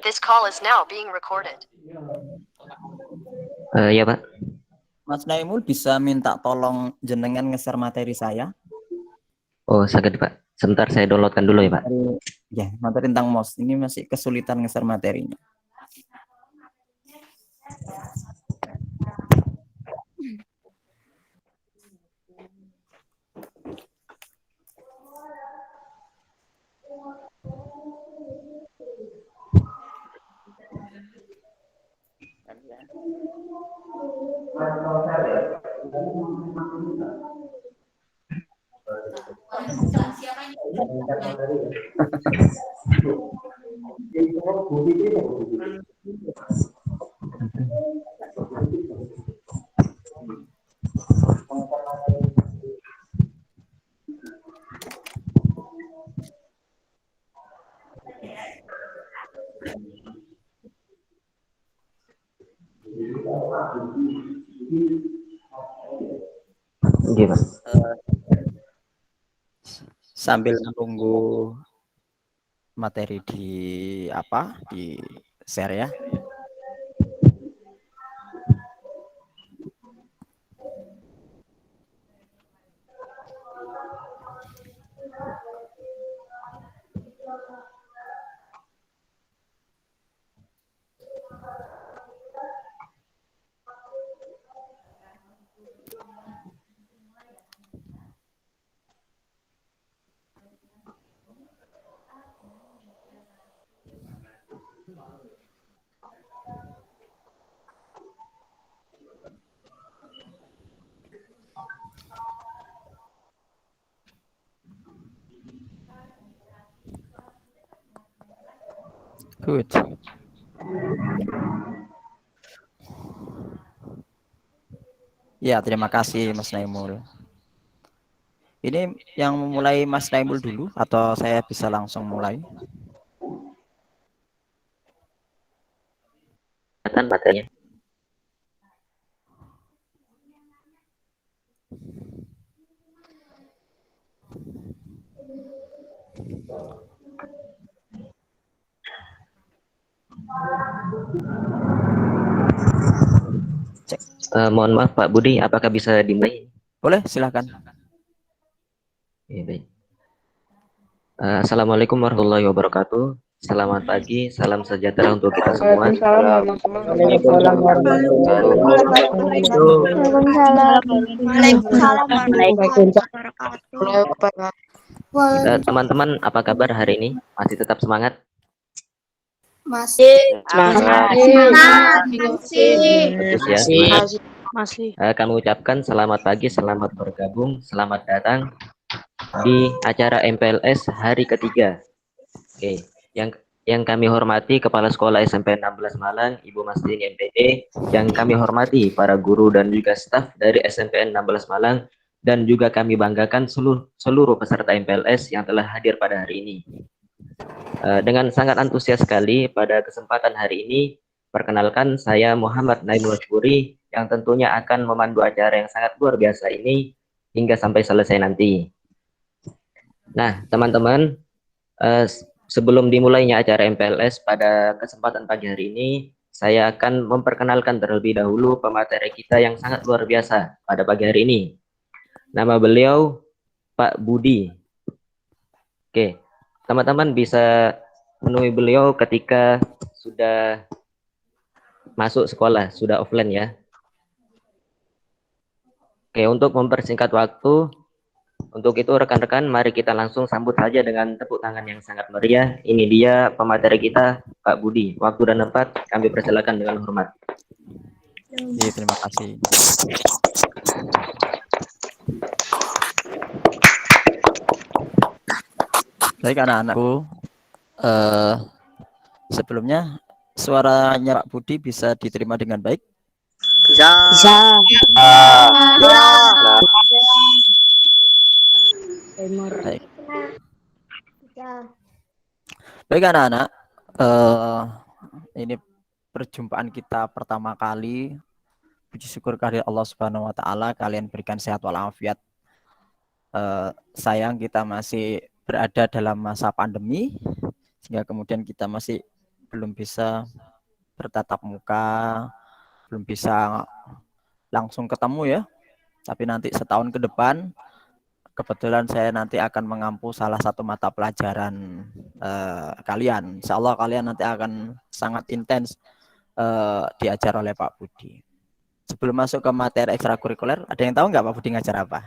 This call is now being recorded. Ya Pak. Mas Naimul bisa minta tolong jenengan nge-share materi saya? Oh sakit Pak. Sebentar saya downloadkan dulu ya Pak. Ya, materi tentang MOS. Ini masih kesulitan nge-share materinya. Oke Pak. Sambil menunggu materi di share ya. Good. Ya, terima kasih Mas Naimul. Ini yang memulai Mas Naimul dulu atau saya bisa langsung mulai? Materinya. Mohon maaf Pak Budi, apakah bisa dimulai? Boleh, silakan. Ya, baik. Assalamualaikum warahmatullahi wabarakatuh. Selamat pagi, salam sejahtera untuk kita semua. Waalaikumsalam warahmatullahi wabarakatuh. Teman-teman, apa kabar hari ini? Masih tetap semangat? Masih. Kami ucapkan selamat pagi, selamat bergabung, selamat datang di acara MPLS hari ketiga. Oke, yang kami hormati Kepala Sekolah SMP 16 Malang, Ibu Masdin MPD, yang kami hormati para guru dan juga staf dari SMPN 16 Malang, dan juga kami banggakan seluruh peserta MPLS yang telah hadir pada hari ini. Dengan sangat antusias sekali pada kesempatan hari ini, perkenalkan saya Muhammad Naimul Syukuri yang tentunya akan memandu acara yang sangat luar biasa ini hingga sampai selesai nanti. Nah, teman-teman, sebelum dimulainya acara MPLS pada kesempatan pagi hari ini, saya akan memperkenalkan terlebih dahulu pemateri kita yang sangat luar biasa pada pagi hari ini. Nama beliau Pak Budi. Oke, teman-teman bisa menemui beliau ketika sudah masuk sekolah, sudah offline ya. Oke, untuk mempersingkat waktu, untuk itu rekan-rekan, mari kita langsung sambut saja dengan tepuk tangan yang sangat meriah. Ini dia pemateri kita, Pak Budi. Waktu dan tempat kami persilakan dengan hormat. Ya, terima kasih. Baik anak-anakku, sebelumnya suaranya Pak Budi bisa diterima dengan baik? Bisa. Baik. Baik anak-anak, ini perjumpaan kita pertama kali. Puji syukur kehadirat Allah Subhanahu wa taala, kalian berikan sehat walafiat. Sayang kita masih berada dalam masa pandemi, sehingga kemudian kita masih belum bisa bertatap muka, belum bisa langsung ketemu ya. Tapi nanti setahun ke depan, kebetulan saya nanti akan mengampu salah satu mata pelajaran kalian. Insya Allah kalian nanti akan sangat intens diajar oleh Pak Budi. Sebelum masuk ke materi ekstrakurikuler, ada yang tahu nggak Pak Budi ngajar apa?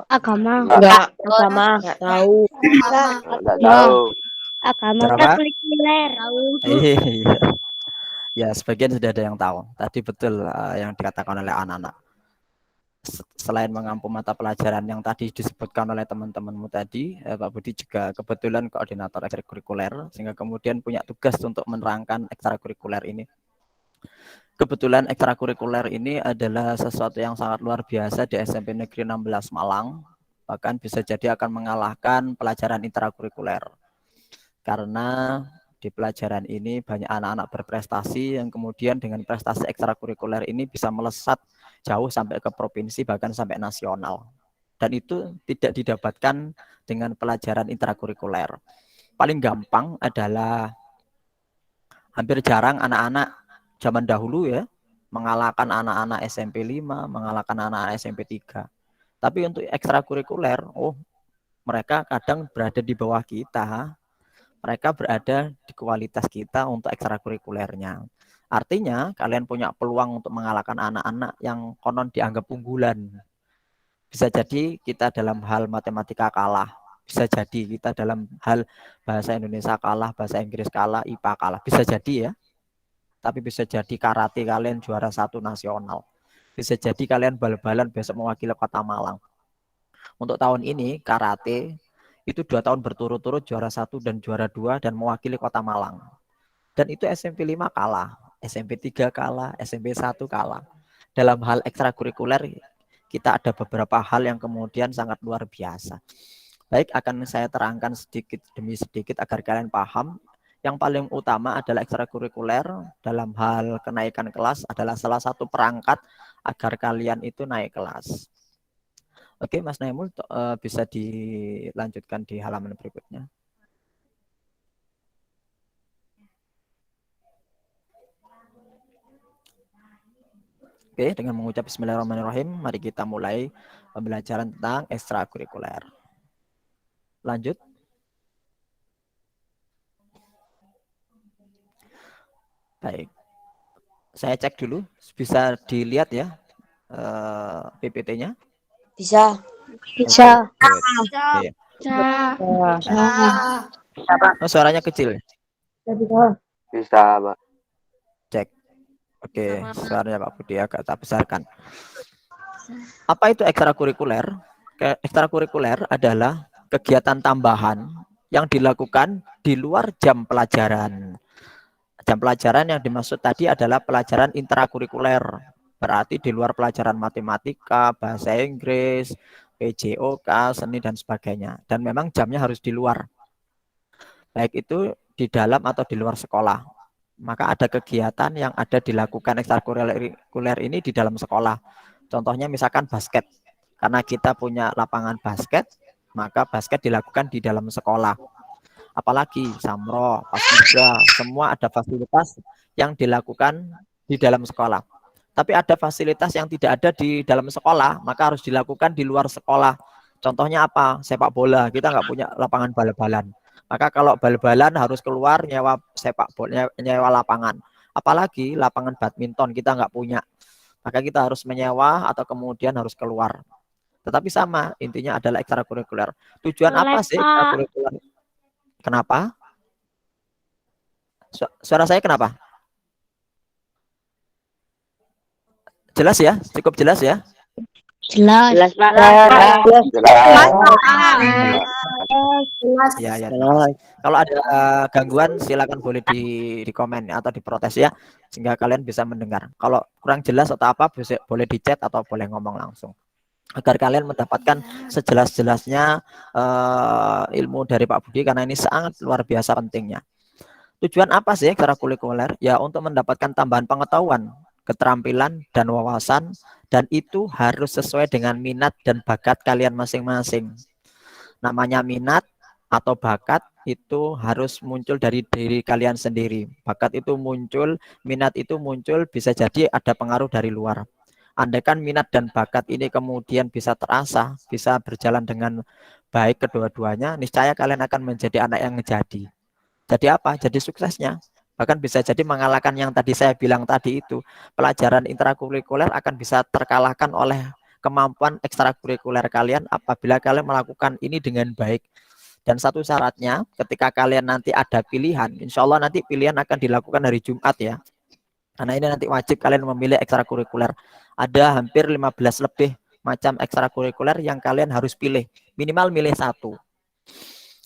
Agama. Enggak. Agama. Enggak tahu. Enggak tahu. Agama. Ajar apa? Kuliner. Iya. Ya, sebagian sudah ada yang tahu. Tadi betul yang dikatakan oleh anak-anak. Selain mengampu mata pelajaran yang tadi disebutkan oleh teman-temanmu tadi, Pak Budi juga kebetulan koordinator ekstrakurikuler, sehingga kemudian punya tugas untuk menerangkan ekstrakurikuler ini. Kebetulan ekstrakurikuler ini adalah sesuatu yang sangat luar biasa di SMP Negeri 16 Malang, bahkan bisa jadi akan mengalahkan pelajaran intrakurikuler. Karena di pelajaran ini banyak anak-anak berprestasi yang kemudian dengan prestasi ekstrakurikuler ini bisa melesat jauh sampai ke provinsi bahkan sampai nasional. Dan itu tidak didapatkan dengan pelajaran intrakurikuler. Paling gampang adalah hampir jarang anak-anak zaman dahulu ya mengalahkan anak-anak SMP 5, mengalahkan anak-anak SMP 3. Tapi untuk ekstrakurikuler, mereka kadang berada di bawah kita. Mereka berada di kualitas kita untuk ekstrakurikulernya. Artinya kalian punya peluang untuk mengalahkan anak-anak yang konon dianggap unggulan. Bisa jadi kita dalam hal matematika kalah. Bisa jadi kita dalam hal bahasa Indonesia kalah, bahasa Inggris kalah, IPA kalah. Bisa jadi ya. Tapi bisa jadi karate kalian juara 1 nasional. Bisa jadi kalian bal-balan besok mewakili Kota Malang. Untuk tahun ini karate itu 2 tahun berturut-turut juara 1 dan juara 2 dan mewakili Kota Malang. Dan itu SMP 5 kalah, SMP 3 kalah, SMP 1 kalah. Dalam hal ekstrakurikuler kita ada beberapa hal yang kemudian sangat luar biasa. Baik, akan saya terangkan sedikit demi sedikit agar kalian paham. Yang paling utama adalah ekstrakurikuler dalam hal kenaikan kelas adalah salah satu perangkat agar kalian itu naik kelas. Oke, Mas Naimul bisa dilanjutkan di halaman berikutnya. Oke, dengan mengucap Bismillahirrahmanirrahim, mari kita mulai pembelajaran tentang ekstrakurikuler. Lanjut. Baik, saya cek dulu, bisa dilihat ya PPT-nya. Bisa. Bisa. Bisa. Oh, suaranya kecil. Bisa, Pak. Cek. Oke, suaranya Pak Budi agak tak besarkan. Apa itu ekstrakurikuler? Ekstrakurikuler adalah kegiatan tambahan yang dilakukan di luar jam pelajaran. Jam pelajaran yang dimaksud tadi adalah pelajaran intrakurikuler. Berarti di luar pelajaran matematika, bahasa Inggris, PJOK, seni, dan sebagainya. Dan memang jamnya harus di luar. Baik itu di dalam atau di luar sekolah. Maka ada kegiatan yang ada dilakukan ekstrakurikuler ini di dalam sekolah. Contohnya misalkan basket. Karena kita punya lapangan basket, maka basket dilakukan di dalam sekolah. Apalagi Samro, Paskibra, semua ada fasilitas yang dilakukan di dalam sekolah. Tapi ada fasilitas yang tidak ada di dalam sekolah, maka harus dilakukan di luar sekolah. Contohnya apa? Sepak bola, kita nggak punya lapangan bal-balan. Maka kalau bal-balan harus keluar nyewa sepak bola, nyewa lapangan. Apalagi lapangan badminton kita nggak punya. Maka kita harus menyewa atau kemudian harus keluar. Tetapi sama, intinya adalah ekstrakurikuler. Tujuan apa sih ekstrakurikuler? Kenapa? Suara saya kenapa? Jelas ya? Cukup jelas ya? Jelas. Jelas, Pak. Jelas. Ya, ya. Kalau ada gangguan silakan boleh di komen atau diprotes ya, sehingga kalian bisa mendengar. Kalau kurang jelas atau apa boleh di chat atau boleh ngomong langsung. Agar kalian mendapatkan sejelas-jelasnya ilmu dari Pak Budi, karena ini sangat luar biasa pentingnya. Tujuan apa sih ekstrakurikuler? Ya untuk mendapatkan tambahan pengetahuan, keterampilan, dan wawasan, dan itu harus sesuai dengan minat dan bakat kalian masing-masing. Namanya minat atau bakat itu harus muncul dari diri kalian sendiri. Bakat itu muncul, minat itu muncul, bisa jadi ada pengaruh dari luar. Andaikan minat dan bakat ini kemudian bisa terasah, bisa berjalan dengan baik kedua-duanya, niscaya kalian akan menjadi anak yang ngejadi. Jadi apa? Jadi suksesnya. Bahkan bisa jadi mengalahkan yang tadi saya bilang tadi itu. Pelajaran intrakurikuler akan bisa terkalahkan oleh kemampuan ekstrakurikuler kalian apabila kalian melakukan ini dengan baik. Dan satu syaratnya, ketika kalian nanti ada pilihan, insya Allah nanti pilihan akan dilakukan hari Jumat ya. Karena ini nanti wajib kalian memilih ekstrakurikuler. Ada hampir 15 lebih macam ekstrakurikuler yang kalian harus pilih. Minimal milih satu.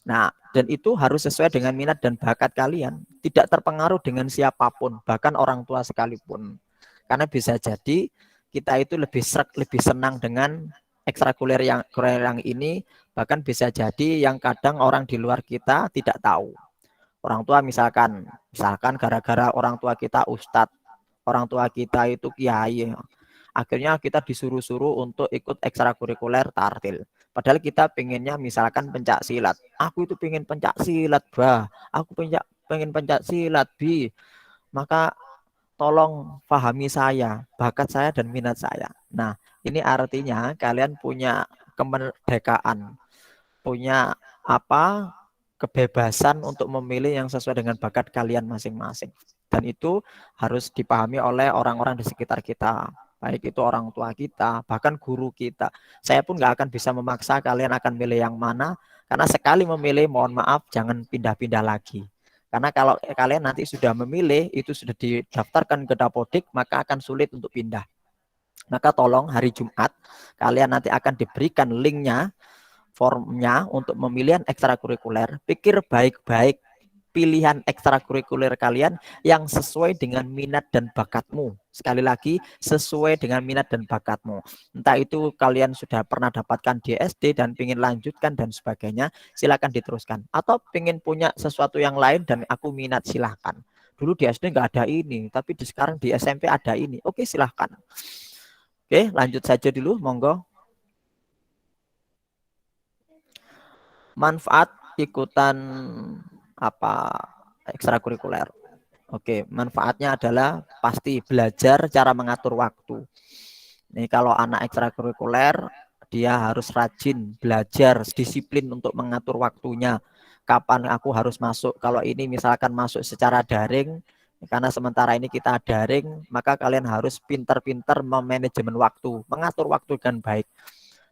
Nah, dan itu harus sesuai dengan minat dan bakat kalian. Tidak terpengaruh dengan siapapun, bahkan orang tua sekalipun. Karena bisa jadi kita itu lebih senang dengan ekstrakurikuler yang ini, bahkan bisa jadi yang kadang orang di luar kita tidak tahu. Orang tua misalkan gara-gara orang tua kita ustadz, orang tua kita itu kiai, akhirnya kita disuruh-suruh untuk ikut ekstrakurikuler tartil. Padahal kita pengennya misalkan pencak silat. Aku itu pengen pencak silat, bah. Aku pengen pencak silat, bi. Maka tolong pahami saya, bakat saya dan minat saya. Nah, ini artinya kalian punya kemerdekaan, punya apa? Kebebasan untuk memilih yang sesuai dengan bakat kalian masing-masing. Dan itu harus dipahami oleh orang-orang di sekitar kita. Baik itu orang tua kita, bahkan guru kita. Saya pun nggak akan bisa memaksa kalian akan milih yang mana. Karena sekali memilih, mohon maaf, jangan pindah-pindah lagi. Karena kalau kalian nanti sudah memilih, itu sudah didaftarkan ke Dapodik, maka akan sulit untuk pindah. Maka tolong hari Jumat, kalian nanti akan diberikan linknya, formnya untuk pemilihan ekstrakurikuler. Pikir baik-baik pilihan ekstrakurikuler kalian yang sesuai dengan minat dan bakatmu. Sekali lagi, sesuai dengan minat dan bakatmu. Entah itu kalian sudah pernah dapatkan di SD dan ingin lanjutkan dan sebagainya, silakan diteruskan. Atau ingin punya sesuatu yang lain dan aku minat, silahkan. Dulu di SD nggak ada ini, tapi sekarang di SMP ada ini. Oke, silahkan. Oke, lanjut saja dulu, monggo. Manfaat ikutan ekstrakurikuler. Oke, manfaatnya adalah pasti belajar cara mengatur waktu. Nih kalau anak ekstrakurikuler dia harus rajin belajar disiplin untuk mengatur waktunya. Kapan aku harus masuk? Kalau ini misalkan masuk secara daring, karena sementara ini kita daring, maka kalian harus pintar-pintar memanajemen waktu, mengatur waktu dengan baik.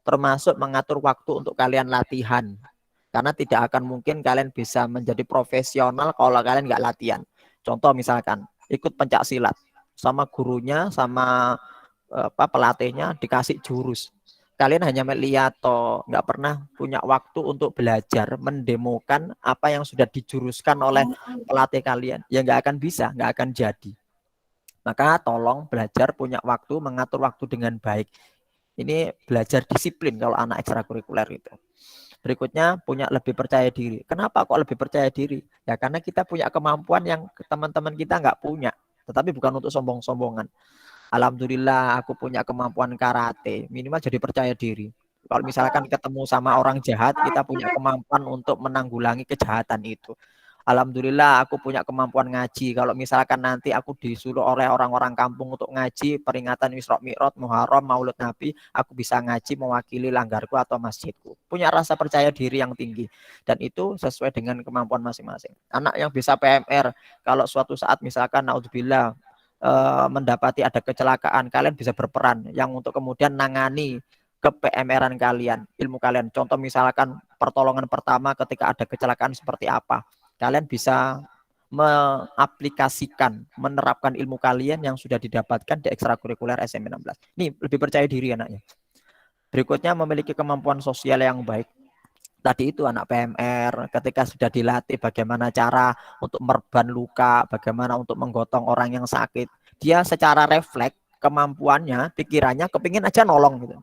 Termasuk mengatur waktu untuk kalian latihan. Karena tidak akan mungkin kalian bisa menjadi profesional kalau kalian nggak latihan. Contoh misalkan ikut pencak silat sama gurunya sama pelatihnya dikasih jurus. Kalian hanya melihat atau nggak pernah punya waktu untuk belajar mendemokan apa yang sudah dijuruskan oleh pelatih kalian. Ya nggak akan bisa, nggak akan jadi. Maka tolong belajar punya waktu, mengatur waktu dengan baik. Ini belajar disiplin kalau anak ekstrakurikuler itu. Berikutnya punya lebih percaya diri. Kenapa kok lebih percaya diri? Ya karena kita punya kemampuan yang teman-teman kita nggak punya. Tetapi bukan untuk sombong-sombongan. Alhamdulillah aku punya kemampuan karate. Minimal jadi percaya diri. Kalau misalkan ketemu sama orang jahat, kita punya kemampuan untuk menanggulangi kejahatan itu. Alhamdulillah aku punya kemampuan ngaji. Kalau misalkan nanti aku disuruh oleh orang-orang kampung untuk ngaji, peringatan Isra Mi'raj, Muharram, Maulud Nabi, aku bisa ngaji mewakili langgarku atau masjidku. Punya rasa percaya diri yang tinggi. Dan itu sesuai dengan kemampuan masing-masing. Anak yang bisa PMR, kalau suatu saat misalkan naudzubillah mendapati ada kecelakaan, kalian bisa berperan yang untuk kemudian nangani ke PMR-an kalian, ilmu kalian. Contoh misalkan pertolongan pertama ketika ada kecelakaan seperti apa. Kalian bisa mengaplikasikan, menerapkan ilmu kalian yang sudah didapatkan di ekstrakurikuler SMP 16. Ini lebih percaya diri anaknya. Berikutnya memiliki kemampuan sosial yang baik. Tadi itu anak PMR ketika sudah dilatih bagaimana cara untuk mereban luka, bagaimana untuk menggotong orang yang sakit. Dia secara refleks kemampuannya, pikirannya kepingin aja nolong gitu.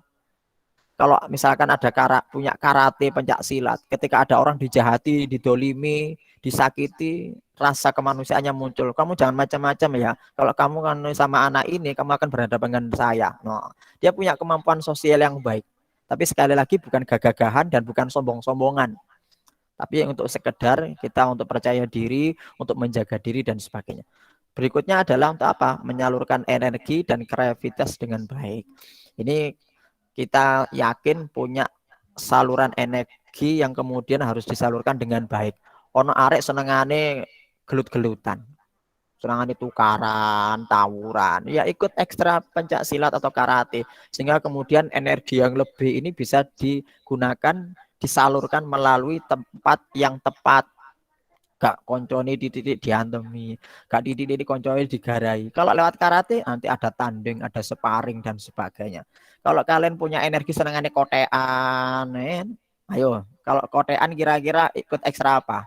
Kalau misalkan ada punya karate pencak silat, ketika ada orang dijahati, didolimi, disakiti, rasa kemanusiaannya muncul. Kamu jangan macam-macam ya. Kalau kamu kan sama anak ini, kamu akan berhadapan dengan saya. Nah, dia punya kemampuan sosial yang baik. Tapi sekali lagi bukan gagah-gagahan dan bukan sombong-sombongan. Tapi untuk sekedar kita untuk percaya diri, untuk menjaga diri dan sebagainya. Berikutnya adalah untuk apa? Menyalurkan energi dan kreativitas dengan baik. Ini kita yakin punya saluran energi yang kemudian harus disalurkan dengan baik. Ono arek senengane gelut-gelutan. Senengane tukaran, tawuran. Ya ikut ekstra pencak silat atau karate. Sehingga kemudian energi yang lebih ini bisa digunakan, disalurkan melalui tempat yang tepat. Gak koncone di titik diantemi, gak di titik koncone digarai. Kalau lewat karate nanti ada tanding, ada sparring dan sebagainya. Kalau kalian punya energi senengannya kotean, ayo. Kalau kotean kira-kira ikut ekstra apa?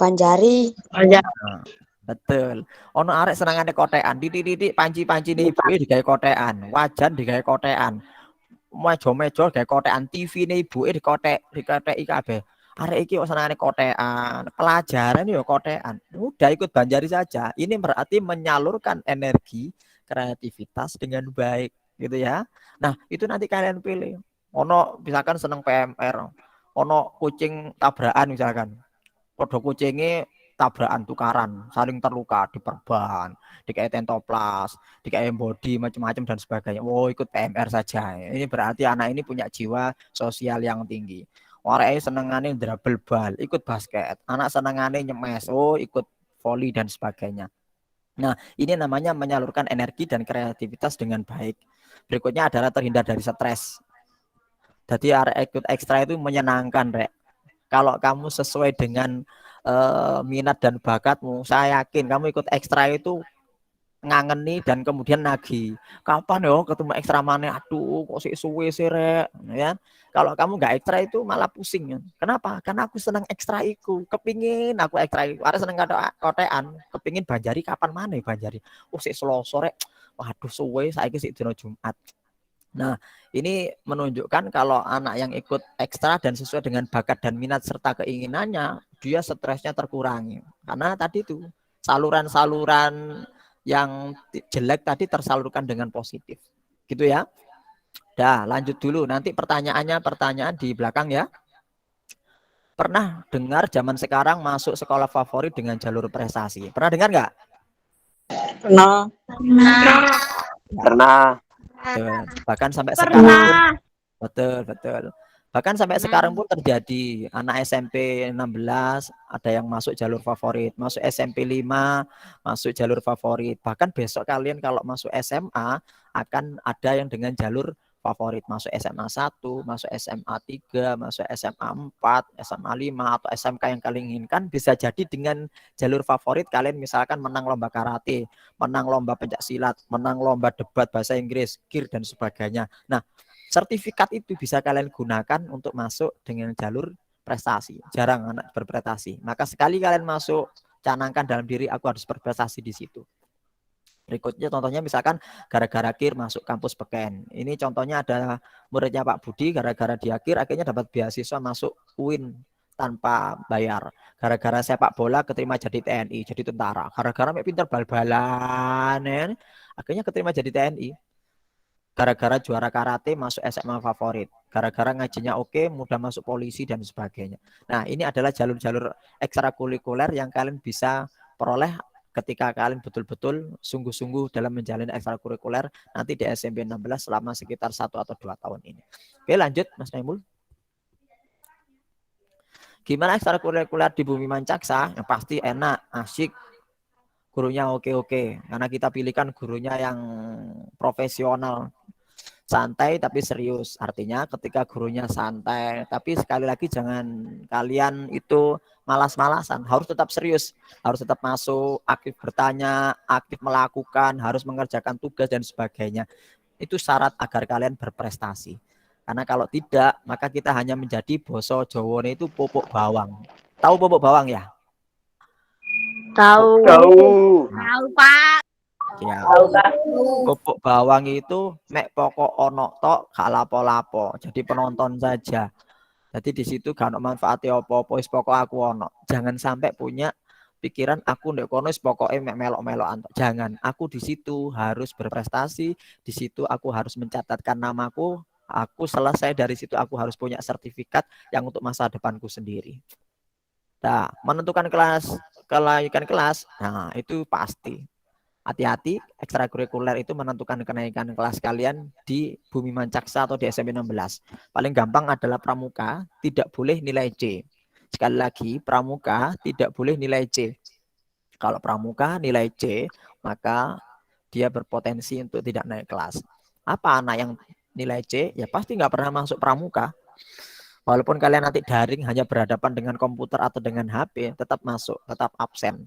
Panjari. Nah, betul. Ono arek senengane kotean, di titik panci-panci nih ibu digawe kotean, wajan digawe kotean. Meja-meja gawe kotean, TV nih ibu dikoteki kabeh. Arek iki kok senengane kotean, pelajaran yo kotean. Udah ikut Banjari saja. Ini berarti menyalurkan energi kreativitas dengan baik, gitu ya. Nah, itu nanti kalian pilih. Ono misalkan seneng PMR, ono kucing tabrakan misalkan. Podo kucingnya tabrakan tukaran, saling terluka, diperban, dikai tentoplas, dikai body macam-macam dan sebagainya. Wow, ikut PMR saja. Ini berarti anak ini punya jiwa sosial yang tinggi. Orang senengane dribble bal, ikut basket. Anak senengane nyemes, oh ikut volley dan sebagainya. Nah, ini namanya menyalurkan energi dan kreativitas dengan baik. Berikutnya adalah terhindar dari stres. Jadi ikut ekstra itu menyenangkan, Rek. Kalau kamu sesuai dengan minat dan bakatmu, saya yakin kamu ikut ekstra itu ngangeni dan kemudian nagih. Kapan yo ketemu ekstra mana? Aduh, kok sih suwe sih, Rek. Ya. Kalau kamu nggak ekstra itu malah pusing. Ya. Kenapa? Karena aku senang ekstra iku. Kepingin aku ekstra iku. Ada seneng kotean, kepingin Banjari kapan mana Banjari? Oh, sih Selasa, Rek. Waduh, suwe saiki sik dina Jumat. Nah, ini menunjukkan kalau anak yang ikut ekstra dan sesuai dengan bakat dan minat serta keinginannya, dia stresnya terkurangi. Karena tadi itu saluran-saluran yang jelek tadi tersalurkan dengan positif. Gitu ya. Dah, lanjut dulu. Nanti pertanyaan di belakang ya. Pernah dengar zaman sekarang masuk sekolah favorit dengan jalur prestasi? Pernah dengar nggak? Pernah. Betul. Bahkan sampai sekarang pun betul. Bahkan sampai sekarang pun terjadi anak SMP 16 ada yang masuk jalur favorit, masuk SMP 5 masuk jalur favorit. Bahkan besok kalian kalau masuk SMA akan ada yang dengan jalur favorit, masuk SMA 1, masuk SMA 3, masuk SMA 4, SMA 5 atau SMK yang kalian inginkan bisa jadi dengan jalur favorit kalian misalkan menang lomba karate, menang lomba pencak silat, menang lomba debat bahasa Inggris, KIR dan sebagainya. Nah, sertifikat itu bisa kalian gunakan untuk masuk dengan jalur prestasi. Jarang anak berprestasi. Maka sekali kalian masuk, canangkan dalam diri aku harus berprestasi di situ. Berikutnya contohnya misalkan gara-gara KIR masuk kampus Beken. Ini contohnya ada muridnya Pak Budi gara-gara dia KIR akhirnya dapat beasiswa masuk UIN tanpa bayar. Gara-gara sepak bola keterima jadi TNI, jadi tentara. Gara-gara pinter bal-balan, akhirnya keterima jadi TNI. Gara-gara juara karate masuk SMA favorit. Gara-gara ngajinya oke, mudah masuk polisi dan sebagainya. Nah, ini adalah jalur-jalur ekstrakurikuler yang kalian bisa peroleh ketika kalian betul-betul sungguh-sungguh dalam menjalani ekstrakurikuler nanti di SMP 16 selama sekitar 1 atau 2 tahun ini. Oke, lanjut Mas Naimul. Gimana ekstrakurikuler di Bumi Mancaksa? Yang pasti enak, asik, gurunya oke-oke. Karena kita pilihkan gurunya yang profesional, santai tapi serius. Artinya ketika gurunya santai, tapi sekali lagi jangan kalian itu malas-malasan, harus tetap serius, harus tetap masuk, aktif bertanya, aktif melakukan, harus mengerjakan tugas dan sebagainya. Itu syarat agar kalian berprestasi. Karena kalau tidak, maka kita hanya menjadi boso Jawone itu popok bawang. Tahu popok bawang ya? Tahu. Pak. Ya. Popok bawang itu mek pokok ono tok gak lapo-lapo. Jadi penonton saja. Jadi di situ gak ono manfaatnya apa-apa, wis pokok aku ono. Jangan sampai punya pikiran aku ndek kono wis pokoke mek melok-melokan. Jangan, aku di situ harus berprestasi, di situ aku harus mencatatkan namaku Aku selesai dari situ, aku harus punya sertifikat yang untuk masa depanku sendiri. Nah, menentukan kenaikan kelas, nah itu pasti. Hati-hati, ekstrakurikuler itu menentukan kenaikan kelas kalian di Bumi Mancaksa atau di SMP 16. Paling gampang adalah pramuka, tidak boleh nilai C. Sekali lagi, pramuka tidak boleh nilai C. Kalau pramuka nilai C, maka dia berpotensi untuk tidak naik kelas. Apa anak yang nilai C? Ya pasti nggak pernah masuk pramuka. Walaupun kalian nanti daring hanya berhadapan dengan komputer atau dengan HP, tetap masuk, tetap absen.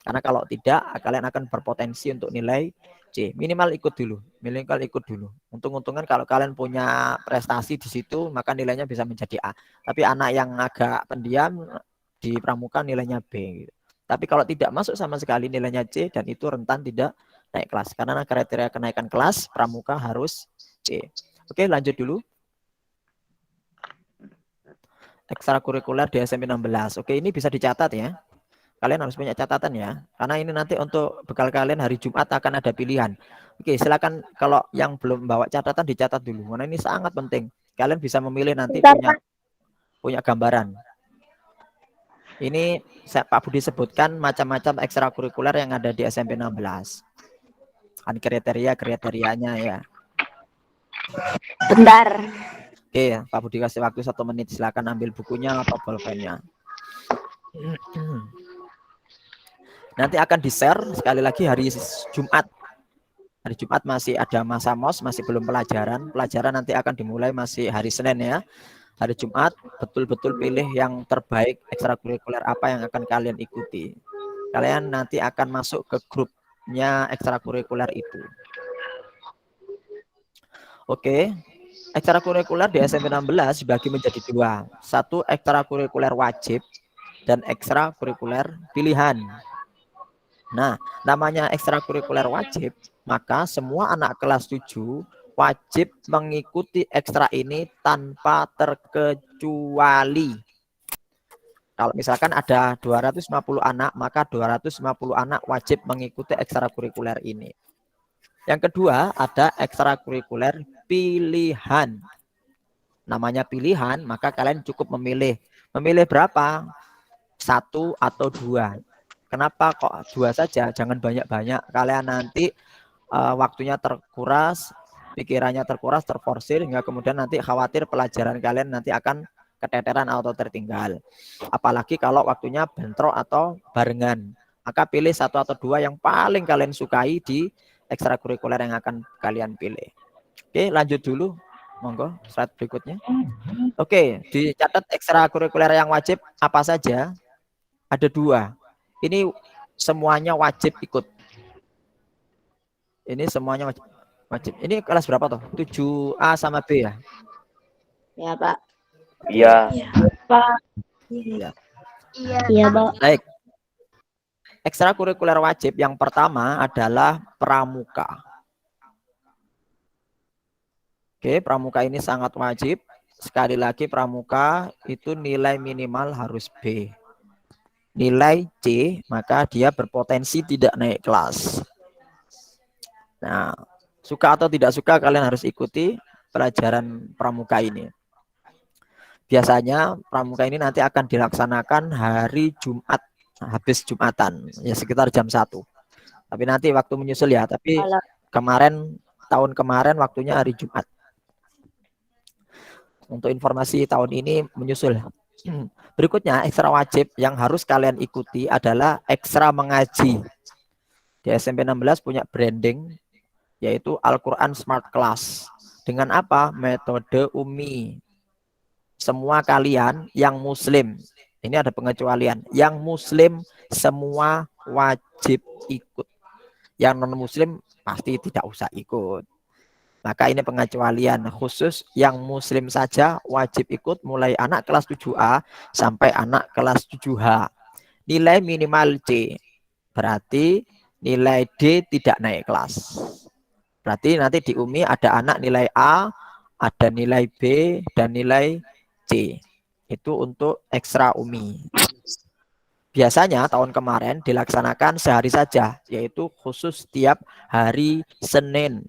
Karena kalau tidak, kalian akan berpotensi untuk nilai C. Minimal ikut dulu. Untung-untungan kalau kalian punya prestasi di situ, maka nilainya bisa menjadi A. Tapi anak yang agak pendiam di pramuka nilainya B. Tapi kalau tidak masuk sama sekali nilainya C dan itu rentan tidak naik kelas. Karena kriteria kenaikan kelas pramuka harus C. Oke, lanjut dulu. Ekstrakurikuler di SMP 16. Oke, ini bisa dicatat ya. Kalian harus punya catatan ya, karena ini nanti untuk bekal kalian hari Jumat akan ada pilihan. Oke, silakan kalau yang belum bawa catatan dicatat dulu, karena ini sangat penting. Kalian bisa memilih nanti punya gambaran. Ini Pak Budi sebutkan macam-macam ekstrakurikuler yang ada di SMP 16. Kan kriterianya ya. Bentar. Oke, Pak Budi kasih waktu 1 menit. Silakan ambil bukunya atau bolpennya. Nanti akan di-share sekali lagi hari Jumat. Hari Jumat masih ada masa MOS, masih belum pelajaran. Pelajaran nanti akan dimulai masih hari Senin ya. Hari Jumat betul-betul pilih yang terbaik ekstrakurikuler apa yang akan kalian ikuti. Kalian nanti akan masuk ke grupnya ekstrakurikuler itu. Oke. Ekstrakurikuler di SMP 16 dibagi menjadi 2. Satu ekstrakurikuler wajib dan ekstrakurikuler pilihan. Nah, namanya ekstrakurikuler wajib, maka semua anak kelas 7 wajib mengikuti ekstra ini tanpa terkecuali. Kalau misalkan ada 250 anak, maka 250 anak wajib mengikuti ekstrakurikuler ini. Yang kedua, ada ekstrakurikuler pilihan. Namanya pilihan, maka kalian cukup memilih. Memilih berapa? 1 atau 2. Kenapa kok 2 saja? Jangan banyak-banyak. Kalian nanti waktunya terkuras, pikirannya terkuras, terforsir, hingga kemudian nanti khawatir pelajaran kalian nanti akan keteteran atau tertinggal. Apalagi kalau waktunya bentrok atau barengan. Maka pilih 1 atau 2 yang paling kalian sukai di ekstrakurikuler yang akan kalian pilih. Oke, lanjut dulu. Monggo, slide berikutnya. Oke, dicatat ekstrakurikuler yang wajib apa saja? Ada 2. Ini semuanya wajib ikut. Ini semuanya wajib. Ini kelas berapa toh? 7A sama B ya? Ya, Pak. Iya. Pak. Iya. Iya, Pak. Baik. Ekstrakurikuler wajib yang pertama adalah pramuka. Oke, pramuka ini sangat wajib. Sekali lagi pramuka itu nilai minimal harus B. Nilai C, maka dia berpotensi tidak naik kelas. Nah, suka atau tidak suka kalian harus ikuti pelajaran pramuka ini. Biasanya pramuka ini nanti akan dilaksanakan hari Jumat, habis Jumatan, ya sekitar jam 1. Tapi nanti waktu menyusul ya, tapi tahun kemarin waktunya hari Jumat. Untuk informasi tahun ini menyusul. Berikutnya ekstra wajib yang harus kalian ikuti adalah ekstra mengaji. Di SMP 16 punya branding yaitu Al-Quran Smart Class. Dengan apa? Metode UMI. Semua kalian yang muslim, ini ada pengecualian, yang muslim semua wajib ikut. Yang non muslim pasti tidak usah ikut. Maka ini pengecualian khusus yang muslim saja wajib ikut mulai anak kelas 7A sampai anak kelas 7H. Nilai minimal C. Berarti nilai D tidak naik kelas. Berarti nanti di UMI ada anak nilai A, ada nilai B, dan nilai C. Itu untuk ekstra UMI. Biasanya tahun kemarin dilaksanakan sehari saja, yaitu khusus setiap hari Senin.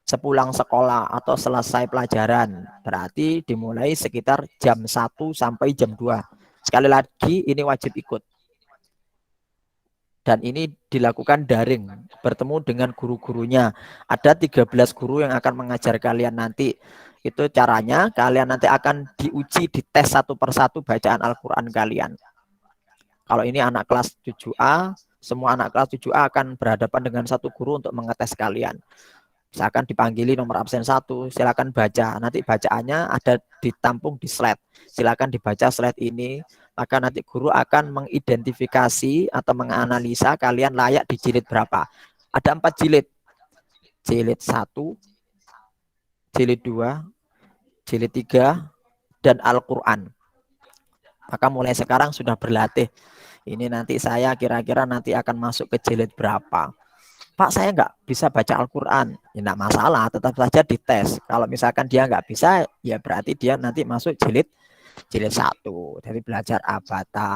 sepulang sekolah atau selesai pelajaran. Berarti dimulai sekitar jam 1 sampai jam 2. Sekali lagi ini wajib ikut. Dan ini dilakukan daring, bertemu dengan guru-gurunya. Ada 13 guru yang akan mengajar kalian nanti. Itu caranya, kalian nanti akan diuji, dites satu persatu bacaan Al-Quran kalian. Kalau ini anak kelas 7A, semua anak kelas 7A akan berhadapan dengan satu guru untuk mengetes kalian. Misalkan dipanggili nomor absen 1, silakan baca. Nanti bacaannya ada ditampung di slide. Silakan dibaca slide ini. Maka nanti guru akan mengidentifikasi atau menganalisa kalian layak di jilid berapa. Ada 4 jilid. Jilid 1, jilid 2, jilid 3, dan Al-Quran. Maka mulai sekarang sudah berlatih. Ini nanti saya kira-kira nanti akan masuk ke jilid berapa. Pak, saya nggak bisa baca Al-Quran. Ya nggak masalah, tetap saja dites. Kalau misalkan dia nggak bisa, ya berarti dia nanti masuk jilid 1. Jadi belajar abata,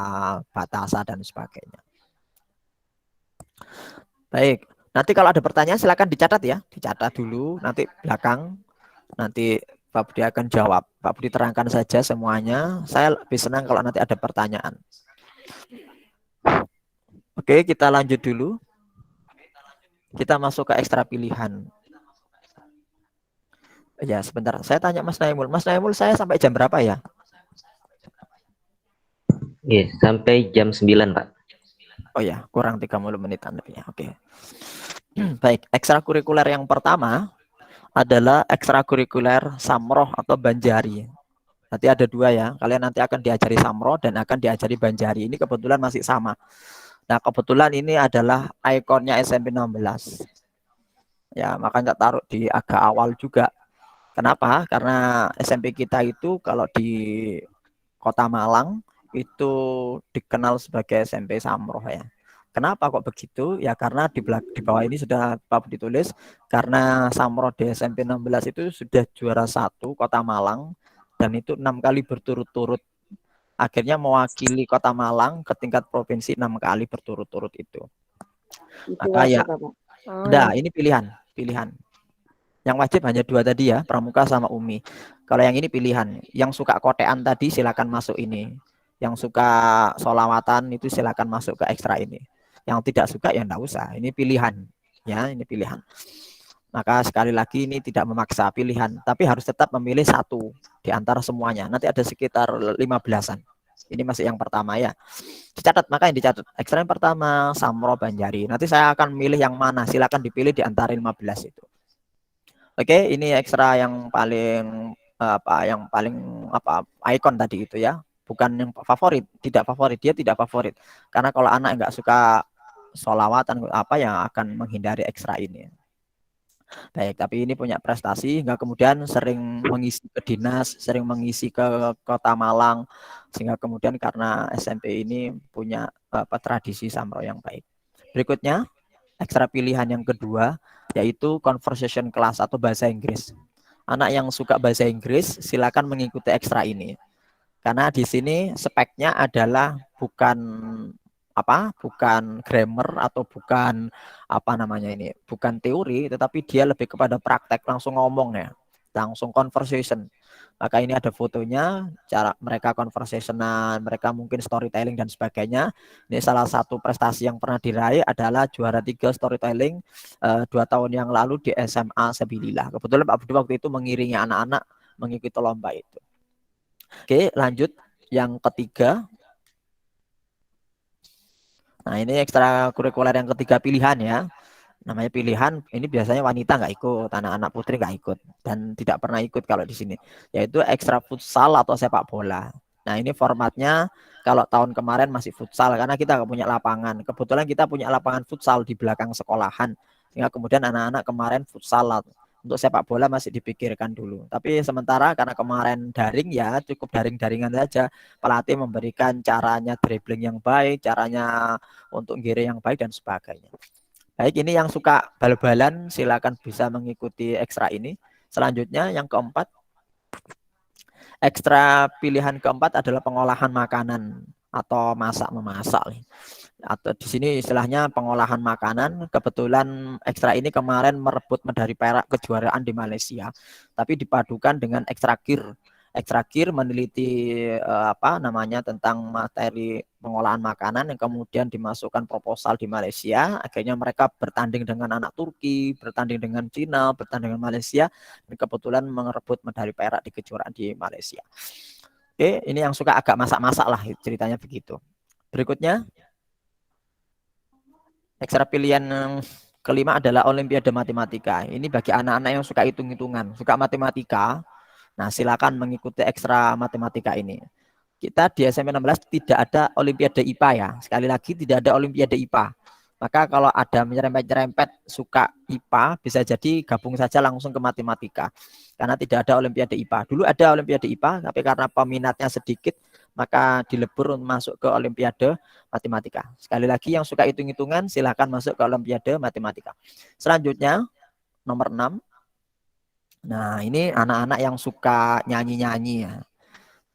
batasa, dan sebagainya. Baik, nanti kalau ada pertanyaan silakan dicatat ya. Dicatat dulu, nanti belakang. Nanti Pak Budi akan jawab. Pak Budi terangkan saja semuanya. Saya lebih senang kalau nanti ada pertanyaan. Oke, kita lanjut dulu. Kita masuk ke ekstra pilihan. Ya, sebentar. Saya tanya Mas Naimul. Mas Naimul, saya sampai jam berapa ya? Iya, sampai jam 9, Pak. Oh ya, kurang 30 menitan lebih ya. Oke. Baik, ekstrakurikuler yang pertama adalah ekstrakurikuler Samroh atau Banjari. Nanti ada 2 ya. Kalian nanti akan diajari Samroh dan akan diajari Banjari. Ini kebetulan masih sama. Nah, kebetulan ini adalah ikonnya SMP 16. Ya, makanya taruh di agak awal juga. Kenapa? Karena SMP kita itu kalau di Kota Malang itu dikenal sebagai SMP Samroh ya. Kenapa kok begitu? Ya karena di bawah ini sudah Pak ditulis karena Samroh di SMP 16 itu sudah juara 1 Kota Malang dan itu 6 kali berturut-turut. Akhirnya mewakili Kota Malang ke tingkat provinsi 6 kali berturut-turut itu. Maka ya, nah ini pilihan. Yang wajib hanya 2 tadi ya, Pramuka sama Umi. Kalau yang ini pilihan. Yang suka kotean tadi silakan masuk ini. Yang suka solawatan itu silakan masuk ke ekstra ini. Yang tidak suka ya enggak usah. Ini pilihan. Ya, ini pilihan. Maka sekali lagi ini tidak memaksa pilihan, tapi harus tetap memilih 1 di antara semuanya. Nanti ada sekitar 15-an. Ini masih yang pertama ya. Dicatat, maka yang dicatat. Ekstra yang pertama Samroh Banjari. Nanti saya akan milih yang mana. Silakan dipilih di antara 15 itu. Oke, ini ekstra yang paling ikon tadi itu ya, bukan yang favorit, tidak favorit, dia tidak favorit. Karena kalau anak nggak suka sholawatan yang akan menghindari ekstra ini. Baik, tapi ini punya prestasi hingga kemudian sering mengisi ke dinas, sering mengisi ke Kota Malang, sehingga kemudian karena SMP ini punya tradisi Samroh yang baik. Berikutnya, ekstra pilihan yang kedua yaitu conversation class atau bahasa Inggris. Anak yang suka bahasa Inggris silakan mengikuti ekstra ini. Karena di sini speknya adalah bukan grammar atau bukan bukan teori, tetapi dia lebih kepada praktek, langsung ngomong ya, langsung conversation. Maka ini ada fotonya, cara mereka conversational, mereka mungkin storytelling dan sebagainya. Ini salah satu prestasi yang pernah diraih adalah juara 3 storytelling 2 tahun yang lalu di SMA Sabilillah. Kebetulan Pak Budi waktu itu mengiringi anak-anak mengikuti lomba itu. Oke, lanjut yang ketiga. Nah, ini ekstra kurikuler yang ketiga pilihan ya. Namanya pilihan, ini biasanya wanita nggak ikut, anak-anak putri nggak ikut, dan tidak pernah ikut kalau di sini, yaitu ekstra futsal atau sepak bola. Nah, ini formatnya kalau tahun kemarin masih futsal, karena kita nggak punya lapangan. Kebetulan kita punya lapangan futsal di belakang sekolahan, sehingga kemudian anak-anak kemarin futsal. Untuk sepak bola masih dipikirkan dulu. Tapi sementara karena kemarin daring ya, cukup daring-daringan saja. Pelatih memberikan caranya dribbling yang baik, caranya untuk giring yang baik, dan sebagainya. Baik, ini yang suka bal-balan silakan bisa mengikuti ekstra ini. Selanjutnya yang keempat, ekstra pilihan keempat adalah pengolahan makanan. atau memasak nih. Atau di sini istilahnya pengolahan makanan. Kebetulan ekstra ini kemarin merebut medali perak kejuaraan di Malaysia, tapi dipadukan dengan ekstra gear. Ekstra gear meneliti tentang materi pengolahan makanan yang kemudian dimasukkan proposal di Malaysia. Akhirnya mereka bertanding dengan anak Turki, bertanding dengan Cina, bertanding dengan Malaysia, dan kebetulan merebut medali perak di kejuaraan di Malaysia. Oke, ini yang suka agak masak-masak lah ceritanya begitu. Berikutnya, ekstra pilihan yang kelima adalah Olimpiade Matematika. Ini bagi anak-anak yang suka hitung-hitungan, suka matematika. Nah, silakan mengikuti ekstra matematika ini. Kita di SMP 16 tidak ada Olimpiade IPA ya. Sekali lagi tidak ada Olimpiade IPA. Maka kalau ada menyerempet-nyerempet suka IPA, bisa jadi gabung saja langsung ke matematika. Karena tidak ada Olimpiade IPA. Dulu ada Olimpiade IPA, tapi karena peminatnya sedikit, maka dilebur masuk ke Olimpiade Matematika. Sekali lagi yang suka hitung-hitungan silahkan masuk ke Olimpiade Matematika. Selanjutnya nomor 6. Nah, ini anak-anak yang suka nyanyi-nyanyi ya.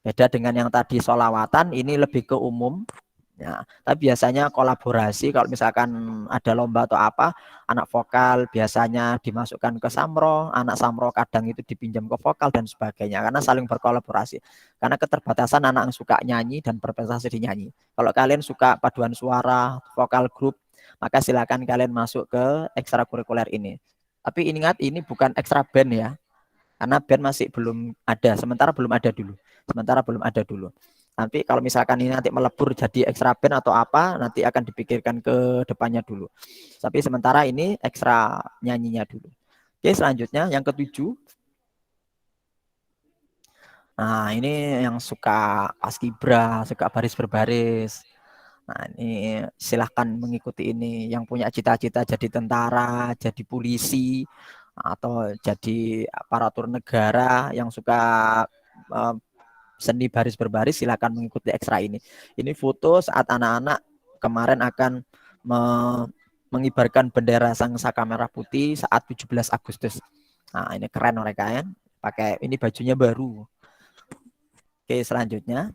Beda dengan yang tadi sholawatan, ini lebih ke umum. Ya, tapi biasanya kolaborasi kalau misalkan ada lomba atau apa, anak vokal biasanya dimasukkan ke samro, anak samro kadang itu dipinjam ke vokal dan sebagainya karena saling berkolaborasi. Karena keterbatasan anak yang suka nyanyi dan berprestasi di nyanyi. Kalau kalian suka paduan suara, vokal grup, maka silakan kalian masuk ke ekstrakurikuler ini. Tapi ingat ini bukan ekstra band ya. Karena band masih belum ada, sementara belum ada dulu. Nanti kalau misalkan ini nanti melebur jadi ekstra band atau apa, nanti akan dipikirkan ke depannya dulu. Tapi sementara ini ekstra nyanyinya dulu. Oke, selanjutnya yang ketujuh. Nah, ini yang suka paskibra, suka baris berbaris. Nah, ini silahkan mengikuti ini. Yang punya cita-cita jadi tentara, jadi polisi, atau jadi aparatur negara, yang suka seni baris berbaris, silakan mengikuti ekstra ini. Ini foto saat anak-anak kemarin akan mengibarkan bendera Sang Saka Merah Putih saat 17 Agustus. Nah, ini keren mereka ya. Pakai ini bajunya baru. Oke, selanjutnya.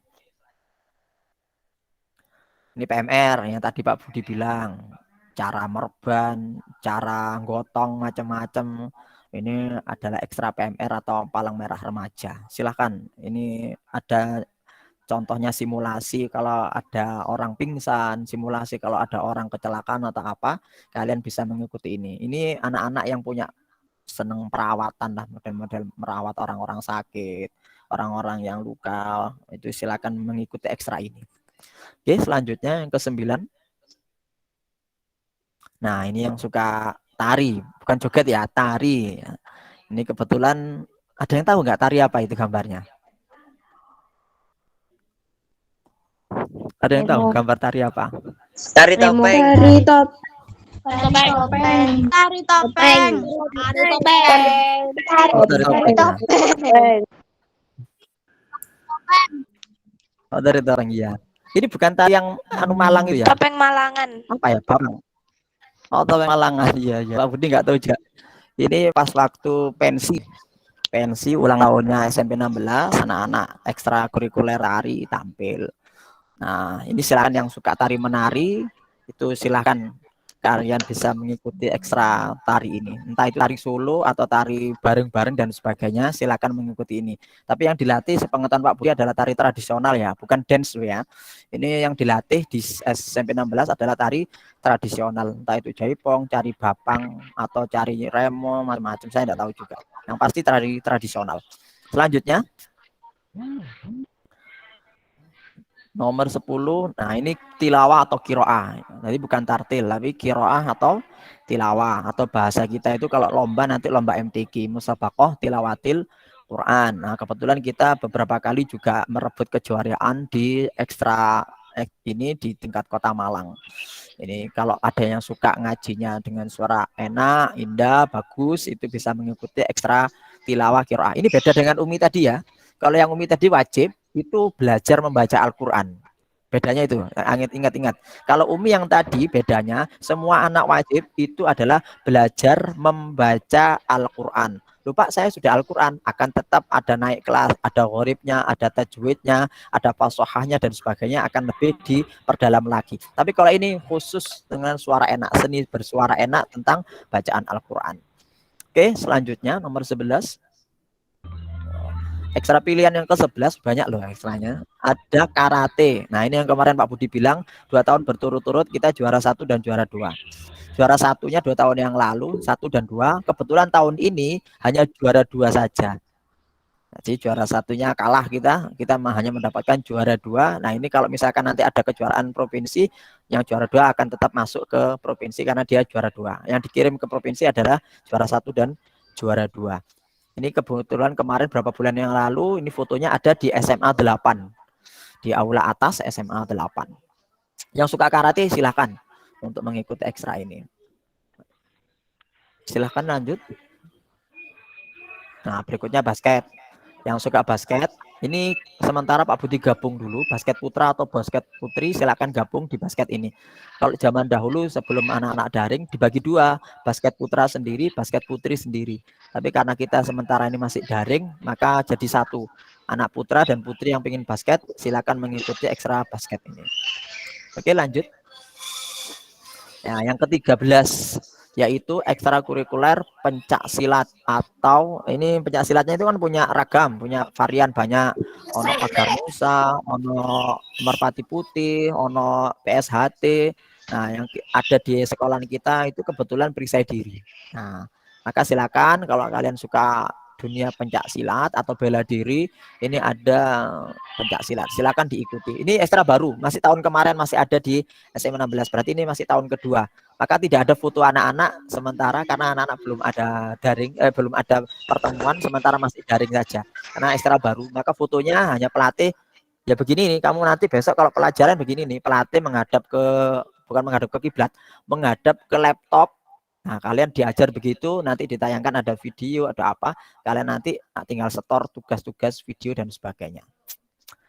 Ini PMR yang tadi Pak Budi bilang. Cara merban, cara gotong macam-macam. Ini adalah ekstra PMR atau palang merah remaja. Silahkan, ini ada contohnya simulasi kalau ada orang pingsan, simulasi kalau ada orang kecelakaan atau apa, kalian bisa mengikuti ini. Ini anak-anak yang punya seneng perawatan lah, model-model merawat orang-orang sakit, orang-orang yang luka, itu silakan mengikuti ekstra ini. Oke, selanjutnya yang ke-9. Nah, ini yang suka tari, bukan joget ya, tari. Ini kebetulan ada yang tahu nggak tari apa itu gambarnya? Ada yang tahu gambar tari apa? Tari topeng. Tari top. Topeng. Tari topeng. Tari topeng. Oh, dari topeng. Oh, dari topeng ya. Ini bukan tari yang anu Malang itu ya? Topeng Malangan. Apa ya, Bang? Oh, topeng Malangan. Iya, iya. Pak Budi nggak tahu juga. Ini pas waktu pensi ulang tahunnya SMP 16, anak-anak ekstrakurikuler tari tampil. Nah, ini silakan yang suka tari menari, itu silakan kalian bisa mengikuti ekstra tari ini. Entah itu tari solo atau tari bareng-bareng dan sebagainya, silakan mengikuti ini. Tapi yang dilatih sepengetahuan Pak Budi adalah tari tradisional ya, bukan dance ya. Ini yang dilatih di SMP 16 adalah tari tradisional. Entah itu jaipong, cari bapang, atau cari remo, macam-macam. Saya tidak tahu juga. Yang pasti tari tradisional. Selanjutnya. Nomor 10, nah ini tilawah atau kiroah. Jadi bukan tartil, tapi kiroah atau tilawah. Atau bahasa kita itu kalau lomba nanti lomba MTQ, musabaqah tilawatil Quran. Nah kebetulan kita beberapa kali juga merebut kejuaraan di ekstra ini di tingkat kota Malang. Ini kalau ada yang suka ngajinya dengan suara enak, indah, bagus, itu bisa mengikuti ekstra tilawah kiroah. Ini beda dengan Umi tadi ya. Kalau yang Umi tadi wajib, itu belajar membaca Al-Quran. Bedanya itu, ingat-ingat. Kalau Umi yang tadi bedanya, semua anak wajib itu adalah belajar membaca Al-Quran. Lupa saya sudah Al-Quran, akan tetap ada naik kelas, ada ghoribnya, ada tajwidnya, ada fasohahnya dan sebagainya, akan lebih diperdalam lagi. Tapi kalau ini khusus dengan suara enak, seni bersuara enak tentang bacaan Al-Quran. Oke, selanjutnya nomor 11. Ekstra pilihan yang ke-11 banyak loh ekstranya. Ada karate. Nah, ini yang kemarin Pak Budi bilang 2 tahun berturut-turut kita juara 1 dan juara 2. Juara satunya 2 tahun yang lalu, 1 dan 2. Kebetulan tahun ini hanya juara 2 saja. Jadi juara satunya kalah kita hanya mendapatkan juara 2. Nah, ini kalau misalkan nanti ada kejuaraan provinsi, yang juara 2 akan tetap masuk ke provinsi karena dia juara 2. Yang dikirim ke provinsi adalah juara 1 dan juara 2. Ini kebetulan kemarin berapa bulan yang lalu, ini fotonya ada di SMA 8. Di aula atas SMA 8. Yang suka karate silahkan untuk mengikuti ekstra ini. Silahkan lanjut. Nah, berikutnya basket. Yang suka basket, ini sementara Pak Budi gabung dulu, basket putra atau basket putri, silakan gabung di basket ini. Kalau zaman dahulu sebelum anak-anak daring dibagi 2, basket putra sendiri, basket putri sendiri. Tapi karena kita sementara ini masih daring, maka jadi 1. Anak putra dan putri yang ingin basket, silakan mengikuti ekstra basket ini. Oke, lanjut. Nah, yang ke-13 yaitu ekstrakurikuler pencak silat, atau ini pencak silatnya itu kan punya ragam, punya varian banyak. Ono pagar Musa, ono merpati putih, ono PSHT. Nah, yang ada di sekolah kita itu kebetulan perisai diri. Nah, maka silakan kalau kalian suka dunia pencak silat atau bela diri, ini ada pencak silat, silakan diikuti. Ini ekstra baru, masih tahun kemarin masih ada di SMA 16, berarti ini masih tahun kedua. Maka tidak ada foto anak-anak sementara karena anak-anak belum ada daring, belum ada pertemuan, sementara masih daring saja. Karena ekstra baru, maka fotonya hanya pelatih. Ya begini nih, kamu nanti besok kalau pelajaran begini nih, pelatih menghadap ke, bukan menghadap ke kiblat, menghadap ke laptop. Nah, kalian diajar begitu, nanti ditayangkan ada video, ada apa, kalian nanti tinggal setor tugas-tugas video dan sebagainya.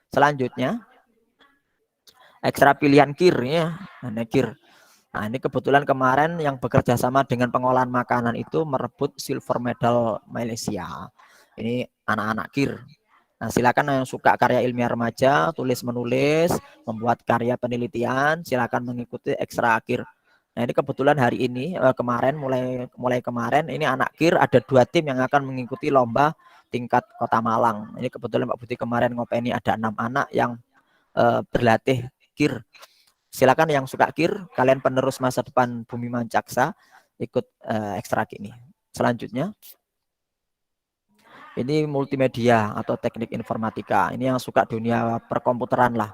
Selanjutnya, ekstra pilihan KIR ya, KIR. Nah, ini kebetulan kemarin yang bekerja sama dengan pengolahan makanan itu merebut silver medal Malaysia. Ini anak-anak KIR. Nah, silakan yang suka karya ilmiah remaja, tulis menulis, membuat karya penelitian, silakan mengikuti ekstra KIR. Nah, ini kebetulan hari ini kemarin mulai kemarin ini anak KIR ada 2 tim yang akan mengikuti lomba tingkat Kota Malang. Ini kebetulan Pak Budi kemarin ngopeni ada 6 anak yang berlatih KIR. Silakan yang suka KIR, kalian penerus masa depan Bumi Mancaksa, ikut ekstra ini. Selanjutnya, ini multimedia atau teknik informatika. Ini yang suka dunia perkomputeran lah.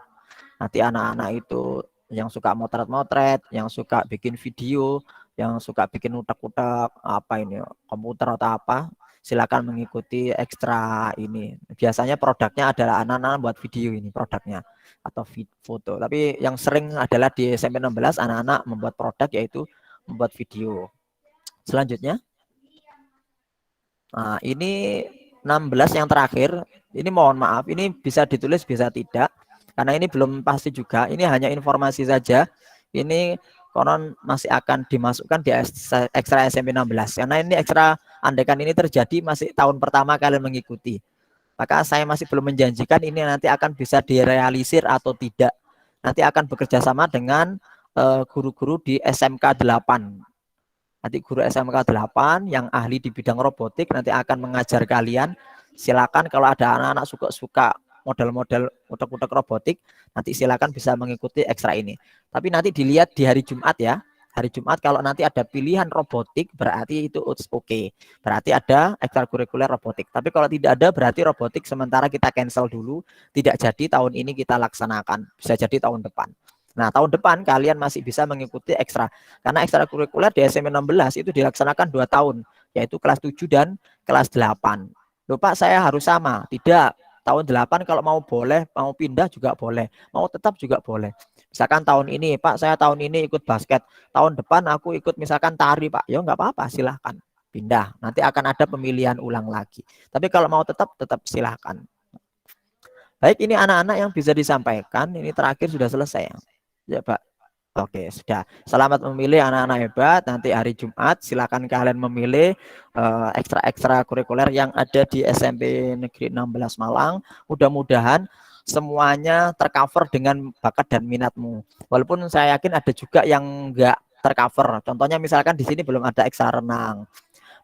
Nanti anak-anak itu yang suka motret-motret, yang suka bikin video, yang suka bikin utak-utak apa ini komputer atau apa, silakan mengikuti ekstra ini. Biasanya produknya adalah anak-anak buat video ini produknya atau foto. Tapi yang sering adalah di SMP 16 anak-anak membuat produk yaitu membuat video. Selanjutnya, nah ini 16 yang terakhir. Ini mohon maaf, ini bisa ditulis bisa tidak. Karena ini belum pasti juga, ini hanya informasi saja. Ini konon masih akan dimasukkan di ekstra SMP 16. Karena ini ekstra, andaikan ini terjadi masih tahun pertama kalian mengikuti. Maka saya masih belum menjanjikan ini nanti akan bisa direalisir atau tidak. Nanti akan bekerja sama dengan guru-guru di SMK 8. Nanti guru SMK 8 yang ahli di bidang robotik nanti akan mengajar kalian. Silakan kalau ada anak-anak suka model-model utak-utak robotik, nanti silakan bisa mengikuti ekstra ini. Tapi nanti dilihat di hari Jumat ya. Hari Jumat kalau nanti ada pilihan robotik berarti itu oke. Berarti ada ekstrakurikuler robotik. Tapi kalau tidak ada berarti robotik sementara kita cancel dulu. Tidak jadi tahun ini kita laksanakan. Bisa jadi tahun depan. Nah, tahun depan kalian masih bisa mengikuti ekstra. Karena ekstrakurikuler di SMP 16 itu dilaksanakan 2 tahun. Yaitu kelas 7 dan kelas 8. Loh Pak, saya harus sama. Tidak. Tahun 8 kalau mau boleh, mau pindah juga boleh, mau tetap juga boleh. Misalkan tahun ini, Pak, saya tahun ini ikut basket. Tahun depan aku ikut misalkan tari, Pak. Ya nggak apa-apa, silahkan pindah. Nanti akan ada pemilihan ulang lagi. Tapi kalau mau tetap silahkan. Baik, ini anak-anak yang bisa disampaikan. Ini terakhir sudah selesai. Ya, Pak. Oke, sudah. Selamat memilih anak-anak hebat. Nanti hari Jumat silakan kalian memilih ekstra-ekstra kurikuler yang ada di SMP Negeri 16 Malang. Mudah-mudahan semuanya tercover dengan bakat dan minatmu. Walaupun saya yakin ada juga yang enggak tercover. Contohnya misalkan di sini belum ada ekstra renang.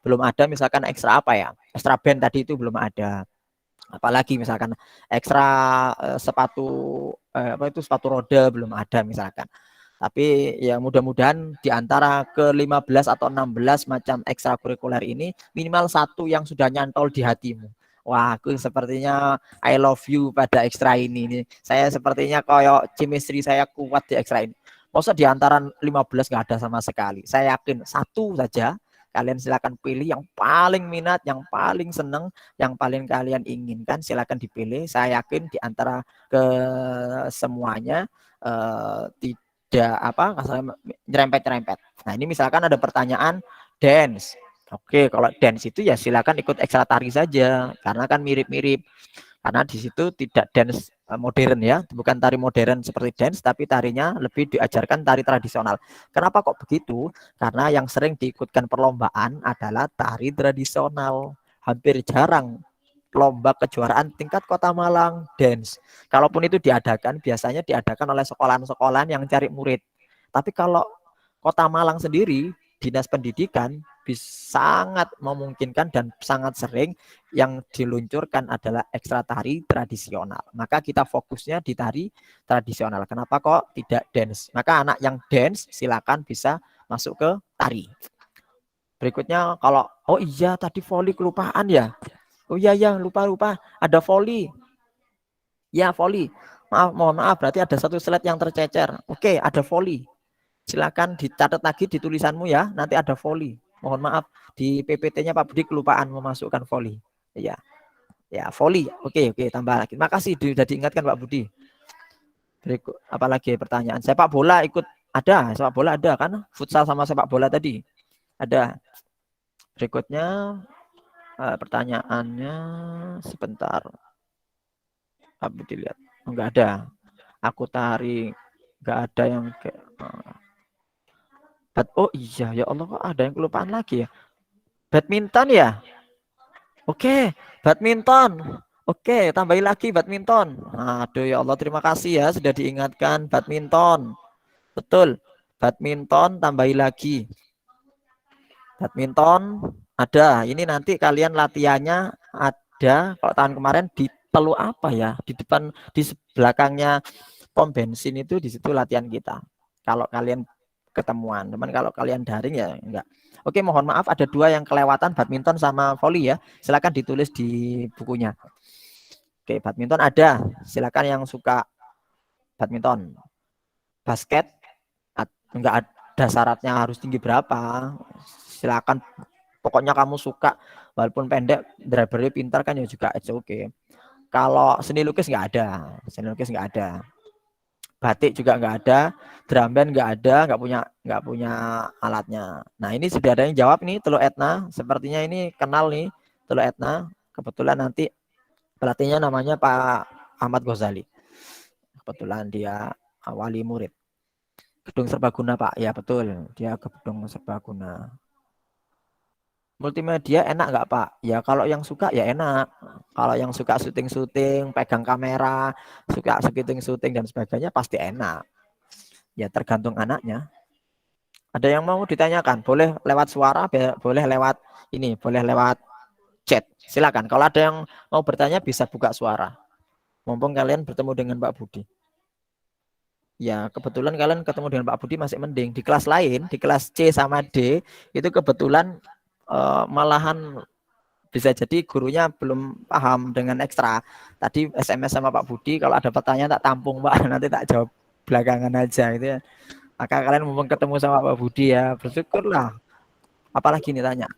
Belum ada misalkan ekstra apa ya? Ekstra band tadi itu belum ada. Apalagi misalkan ekstra sepatu apa itu sepatu roda belum ada misalkan. Tapi ya mudah-mudahan di antara ke-15 atau 16 macam ekstrakurikuler ini minimal satu yang sudah nyantol di hatimu. Wah, aku sepertinya I love you pada ekstra ini. Saya sepertinya kayak chemistry saya kuat di ekstra ini. Masa di antara 15 nggak ada sama sekali. Saya yakin satu saja. Kalian silakan pilih yang paling minat, yang paling seneng, yang paling kalian inginkan. Silakan dipilih. Saya yakin di antara ke semuanya tidak apa nyerempet-nyerempet. Nah, ini misalkan ada pertanyaan dance. Oke, kalau dance itu ya silakan ikut ekstra tari saja karena kan mirip-mirip. Karena di situ tidak dance modern ya, bukan tari modern seperti dance, tapi tarinya lebih diajarkan tari tradisional. Kenapa kok begitu? Karena yang sering diikutkan perlombaan adalah tari tradisional. Hampir jarang lomba kejuaraan tingkat Kota Malang dance. Kalaupun itu diadakan, biasanya diadakan oleh sekolahan-sekolahan yang cari murid. Tapi kalau Kota Malang sendiri, Dinas Pendidikan sangat memungkinkan dan sangat sering yang diluncurkan adalah ekstra tari tradisional. Maka kita fokusnya di tari tradisional. Kenapa kok tidak dance? Maka anak yang dance silakan bisa masuk ke tari. Berikutnya kalau oh iya tadi volley kelupaan ya. Oh iya ya lupa ada volley. Ya volley. Mohon maaf berarti ada satu slide yang tercecer. Oke, ada volley. Silakan dicatat lagi di tulisanmu ya. Nanti ada volley. Mohon maaf di PPT-nya Pak Budi kelupaan memasukkan volley. Ya. Ya, volley. Oke, tambah lagi. Makasih sudah diingatkan Pak Budi. Berikut apalagi pertanyaan. Sepak bola ikut ada, sepak bola ada kan? Futsal sama sepak bola tadi. Ada. Berikutnya pertanyaannya sebentar. Pak Budi lihat. Enggak ada. Aku tarik enggak ada yang kayak oh iya ya Allah kok ada yang kelupaan lagi ya. Badminton ya? Oke, badminton. Oke, tambahin lagi badminton. Aduh ya Allah terima kasih ya sudah diingatkan badminton. Betul. Badminton tambahin lagi. Badminton ada. Ini nanti kalian latihannya ada kalau tahun kemarin di Telu apa ya? Di depan di belakangnya pom bensin itu di situ latihan kita. Kalau kalian ketemuan, teman kalau kalian daring ya enggak. Oke, mohon maaf ada dua yang kelewatan badminton sama volley ya. Silakan ditulis di bukunya. Oke, badminton ada. Silakan yang suka badminton. Basket enggak ada syaratnya harus tinggi berapa. Silakan pokoknya kamu suka walaupun pendek, drivernya pintar kan ya juga oke. Kalau seni lukis enggak ada. Seni lukis enggak ada. Batik juga nggak ada, drum band nggak ada, nggak punya alatnya. Nah ini sudah ada yang jawab nih, Teluk Etna. Sepertinya ini kenal nih Teluk Etna. Kebetulan nanti pelatihnya namanya Pak Ahmad Ghazali. Kebetulan dia wali murid. Gedung Serbaguna Pak, ya betul. Dia ke Gedung Serbaguna. Multimedia enak nggak Pak? Ya kalau yang suka ya enak. Kalau yang suka syuting-syuting, pegang kamera, suka syuting-syuting dan sebagainya pasti enak. Ya tergantung anaknya. Ada yang mau ditanyakan? Boleh lewat suara, boleh lewat ini, boleh lewat chat. Silakan. Kalau ada yang mau bertanya bisa buka suara. Mumpung kalian bertemu dengan Pak Budi. Ya kebetulan kalian ketemu dengan Pak Budi masih mending. Di kelas lain, di kelas C sama D itu kebetulan malahan bisa jadi gurunya belum paham dengan ekstra. Tadi SMS sama Pak Budi, kalau ada pertanyaan tak tampung Pak, nanti tak jawab belakangan aja gitu ya. Maka kalian mumpung ketemu sama Pak Budi ya, bersyukurlah. Apalagi nih tanya.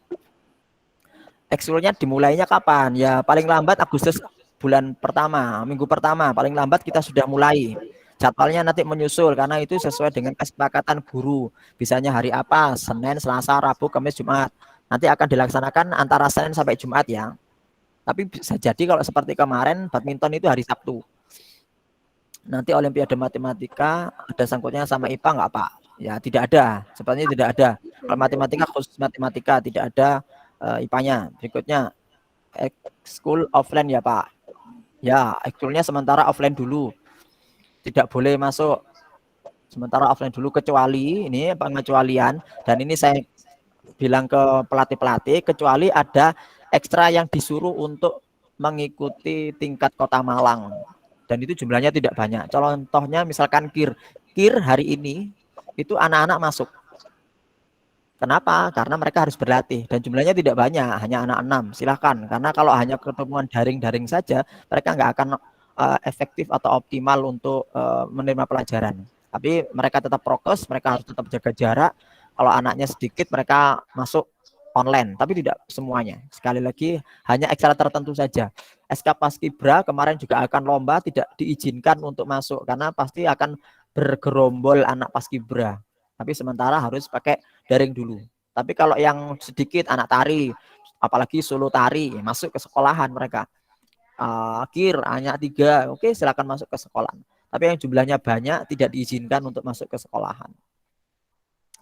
Ekskulnya dimulainya kapan? Ya paling lambat Agustus bulan pertama, minggu pertama, paling lambat kita sudah mulai. Jadwalnya nanti menyusul karena itu sesuai dengan kesepakatan guru. Bisanya hari apa? Senin, Selasa, Rabu, Kamis, Jumat. Nanti akan dilaksanakan antara Senin sampai Jumat ya. Tapi bisa jadi kalau seperti kemarin badminton itu hari Sabtu. Nanti Olimpiade Matematika ada sangkutnya sama IPA nggak Pak? Ya tidak ada, sepertinya tidak ada. Kalau matematika khusus matematika tidak ada IPA-nya. Berikutnya school offline ya Pak. Ya, ekskulnya sementara offline dulu. Tidak boleh masuk. Sementara offline dulu kecuali ini pengecualian dan ini saya bilang ke pelatih-pelatih kecuali ada ekstra yang disuruh untuk mengikuti tingkat Kota Malang. Dan itu jumlahnya tidak banyak. Contohnya misalkan KIR hari ini itu anak-anak masuk. Kenapa? Karena mereka harus berlatih dan jumlahnya tidak banyak, hanya anak 6. Silahkan, karena kalau hanya ketemuan daring-daring saja, mereka nggak akan efektif atau optimal untuk menerima pelajaran. Tapi mereka tetap prokes, mereka harus tetap jaga jarak. Kalau anaknya sedikit, mereka masuk online, tapi tidak semuanya. Sekali lagi, hanya ekstra tertentu saja. SK Paskibra kemarin juga akan lomba, tidak diizinkan untuk masuk, karena pasti akan bergerombol anak Paskibra. Tapi sementara harus pakai daring dulu. Tapi kalau yang sedikit anak tari, apalagi solo tari, masuk ke sekolahan mereka. KIR hanya 3, oke silakan masuk ke sekolahan. Tapi yang jumlahnya banyak tidak diizinkan untuk masuk ke sekolahan.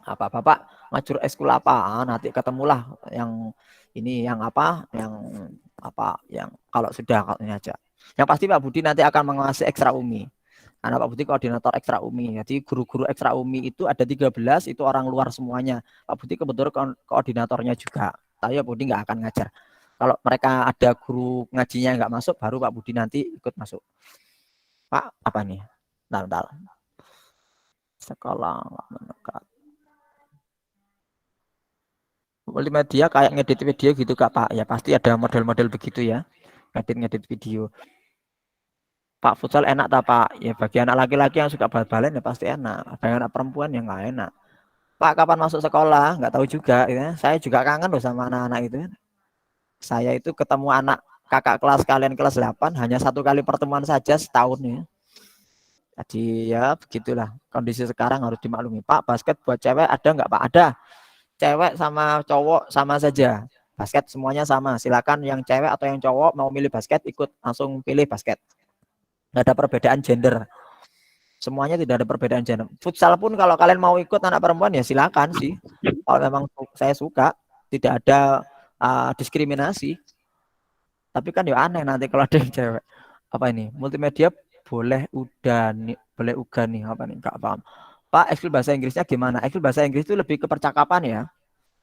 Apa Bapak majur eskul apa? Nanti ketemulah yang ini yang apa? Yang kalau sudah ini aja. Yang pasti Pak Budi nanti akan mengawasi ekstra UMI. Karena Pak Budi koordinator ekstra UMI. Jadi guru-guru ekstra UMI itu ada 13, itu orang luar semuanya. Pak Budi kebetulan koordinatornya juga. Tapi Pak Budi nggak akan ngajar. Kalau mereka ada guru ngajinya nggak masuk, baru Pak Budi nanti ikut masuk. Pak, apa nih? Bentar. Sekolah mendekat. Multimedia kayak ngedit video gitu Kak Pak. Ya pasti ada model-model begitu ya. Ngedit video. Pak futsal enak tak Pak? Ya bagi anak laki-laki yang suka bal-balan ya pasti enak. Bagi anak perempuan yang nggak enak. Pak kapan masuk sekolah? Nggak tahu juga. Ya. Saya juga kangen loh sama anak-anak itu. Saya itu ketemu anak kakak kelas kalian kelas 8 hanya 1 kali pertemuan saja setahun ya. Jadi ya begitulah kondisi sekarang harus dimaklumi. Pak basket buat cewek ada nggak Pak? Ada. Cewek sama cowok sama saja. Basket semuanya sama. Silakan yang cewek atau yang cowok mau milih basket ikut langsung pilih basket. Nggak ada perbedaan gender. Semuanya tidak ada perbedaan gender. Futsal pun kalau kalian mau ikut anak perempuan ya silakan sih. Kalau memang saya suka, tidak ada diskriminasi. Tapi kan ya aneh nanti kalau ada yang cewek. Apa ini? Multimedia boleh udah nih apa nih? Enggak paham. Pak, ekskul bahasa Inggrisnya gimana? Ekskul bahasa Inggris itu lebih ke percakapan ya.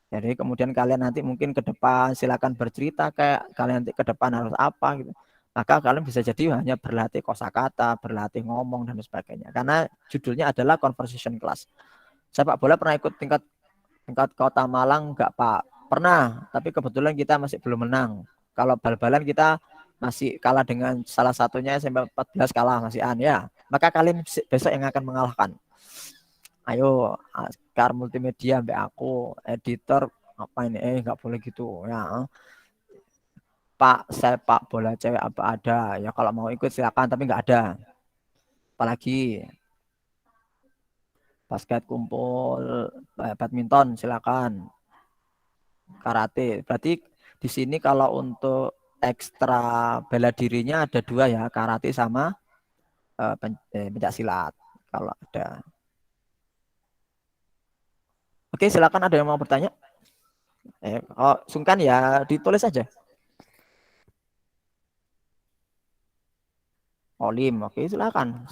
Jadi kemudian kalian nanti mungkin ke depan silakan bercerita kayak kalian nanti ke depan harus apa gitu. Maka kalian bisa jadi hanya berlatih kosakata, berlatih ngomong dan sebagainya. Karena judulnya adalah conversation class. Sepak bola pernah ikut tingkat Kota Malang enggak Pak? Pernah, tapi kebetulan kita masih belum menang. Kalau bal-balan kita masih kalah dengan salah satunya SMP 14 kalah masih ya. Maka kalian besok yang akan mengalahkan. Ayo, Askar Multimedia sampai aku editor apa ini nggak boleh gitu ya. Pak sepak bola cewek apa ada ya kalau mau ikut silakan tapi nggak ada. Apalagi basket kumpul, badminton silakan. Karate berarti di sini kalau untuk ekstra bela dirinya ada 2 ya, karate sama pencak silat kalau ada. Oke, silakan ada yang mau bertanya? Sungkan ya ditulis saja. Olim, oke silakan.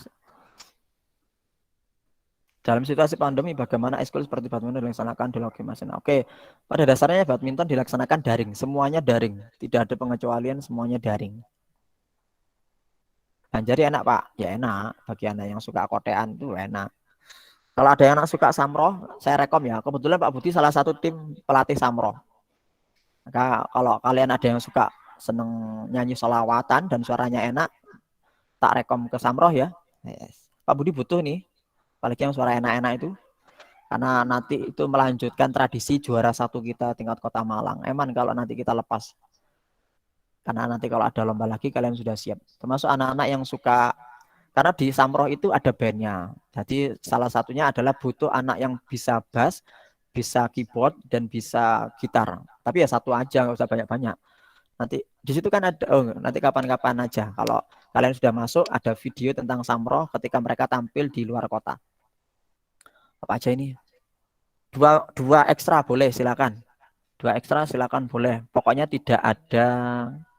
Dalam situasi pandemi, bagaimana ekskul seperti badminton dilaksanakan di Logi Masina? Oke, pada dasarnya badminton dilaksanakan daring, semuanya daring, tidak ada pengecualian, semuanya daring. Banjari enak Pak, ya enak. Bagi anak yang suka kotean itu enak. Kalau ada yang suka samroh, saya rekom ya. Kebetulan Pak Budi salah satu tim pelatih samroh. Maka kalau kalian ada yang suka seneng nyanyi sholawatan dan suaranya enak, tak rekom ke samroh ya. Yes. Pak Budi butuh nih, apalagi yang suara enak-enak itu. Karena nanti itu melanjutkan tradisi juara 1 kita tingkat Kota Malang. Emang kalau nanti kita lepas. Karena nanti kalau ada lomba lagi kalian sudah siap. Termasuk anak-anak yang suka, karena di samroh itu ada bandnya. Jadi salah satunya adalah butuh anak yang bisa bass, bisa keyboard, dan bisa gitar. Tapi ya 1 aja, nggak usah banyak-banyak. Nanti Di situ kan ada, nanti kapan-kapan aja. Kalau kalian sudah masuk, ada video tentang Samroh ketika mereka tampil di luar kota. Apa aja ini? Dua ekstra boleh, silakan. 2 ekstra silakan boleh. Pokoknya tidak ada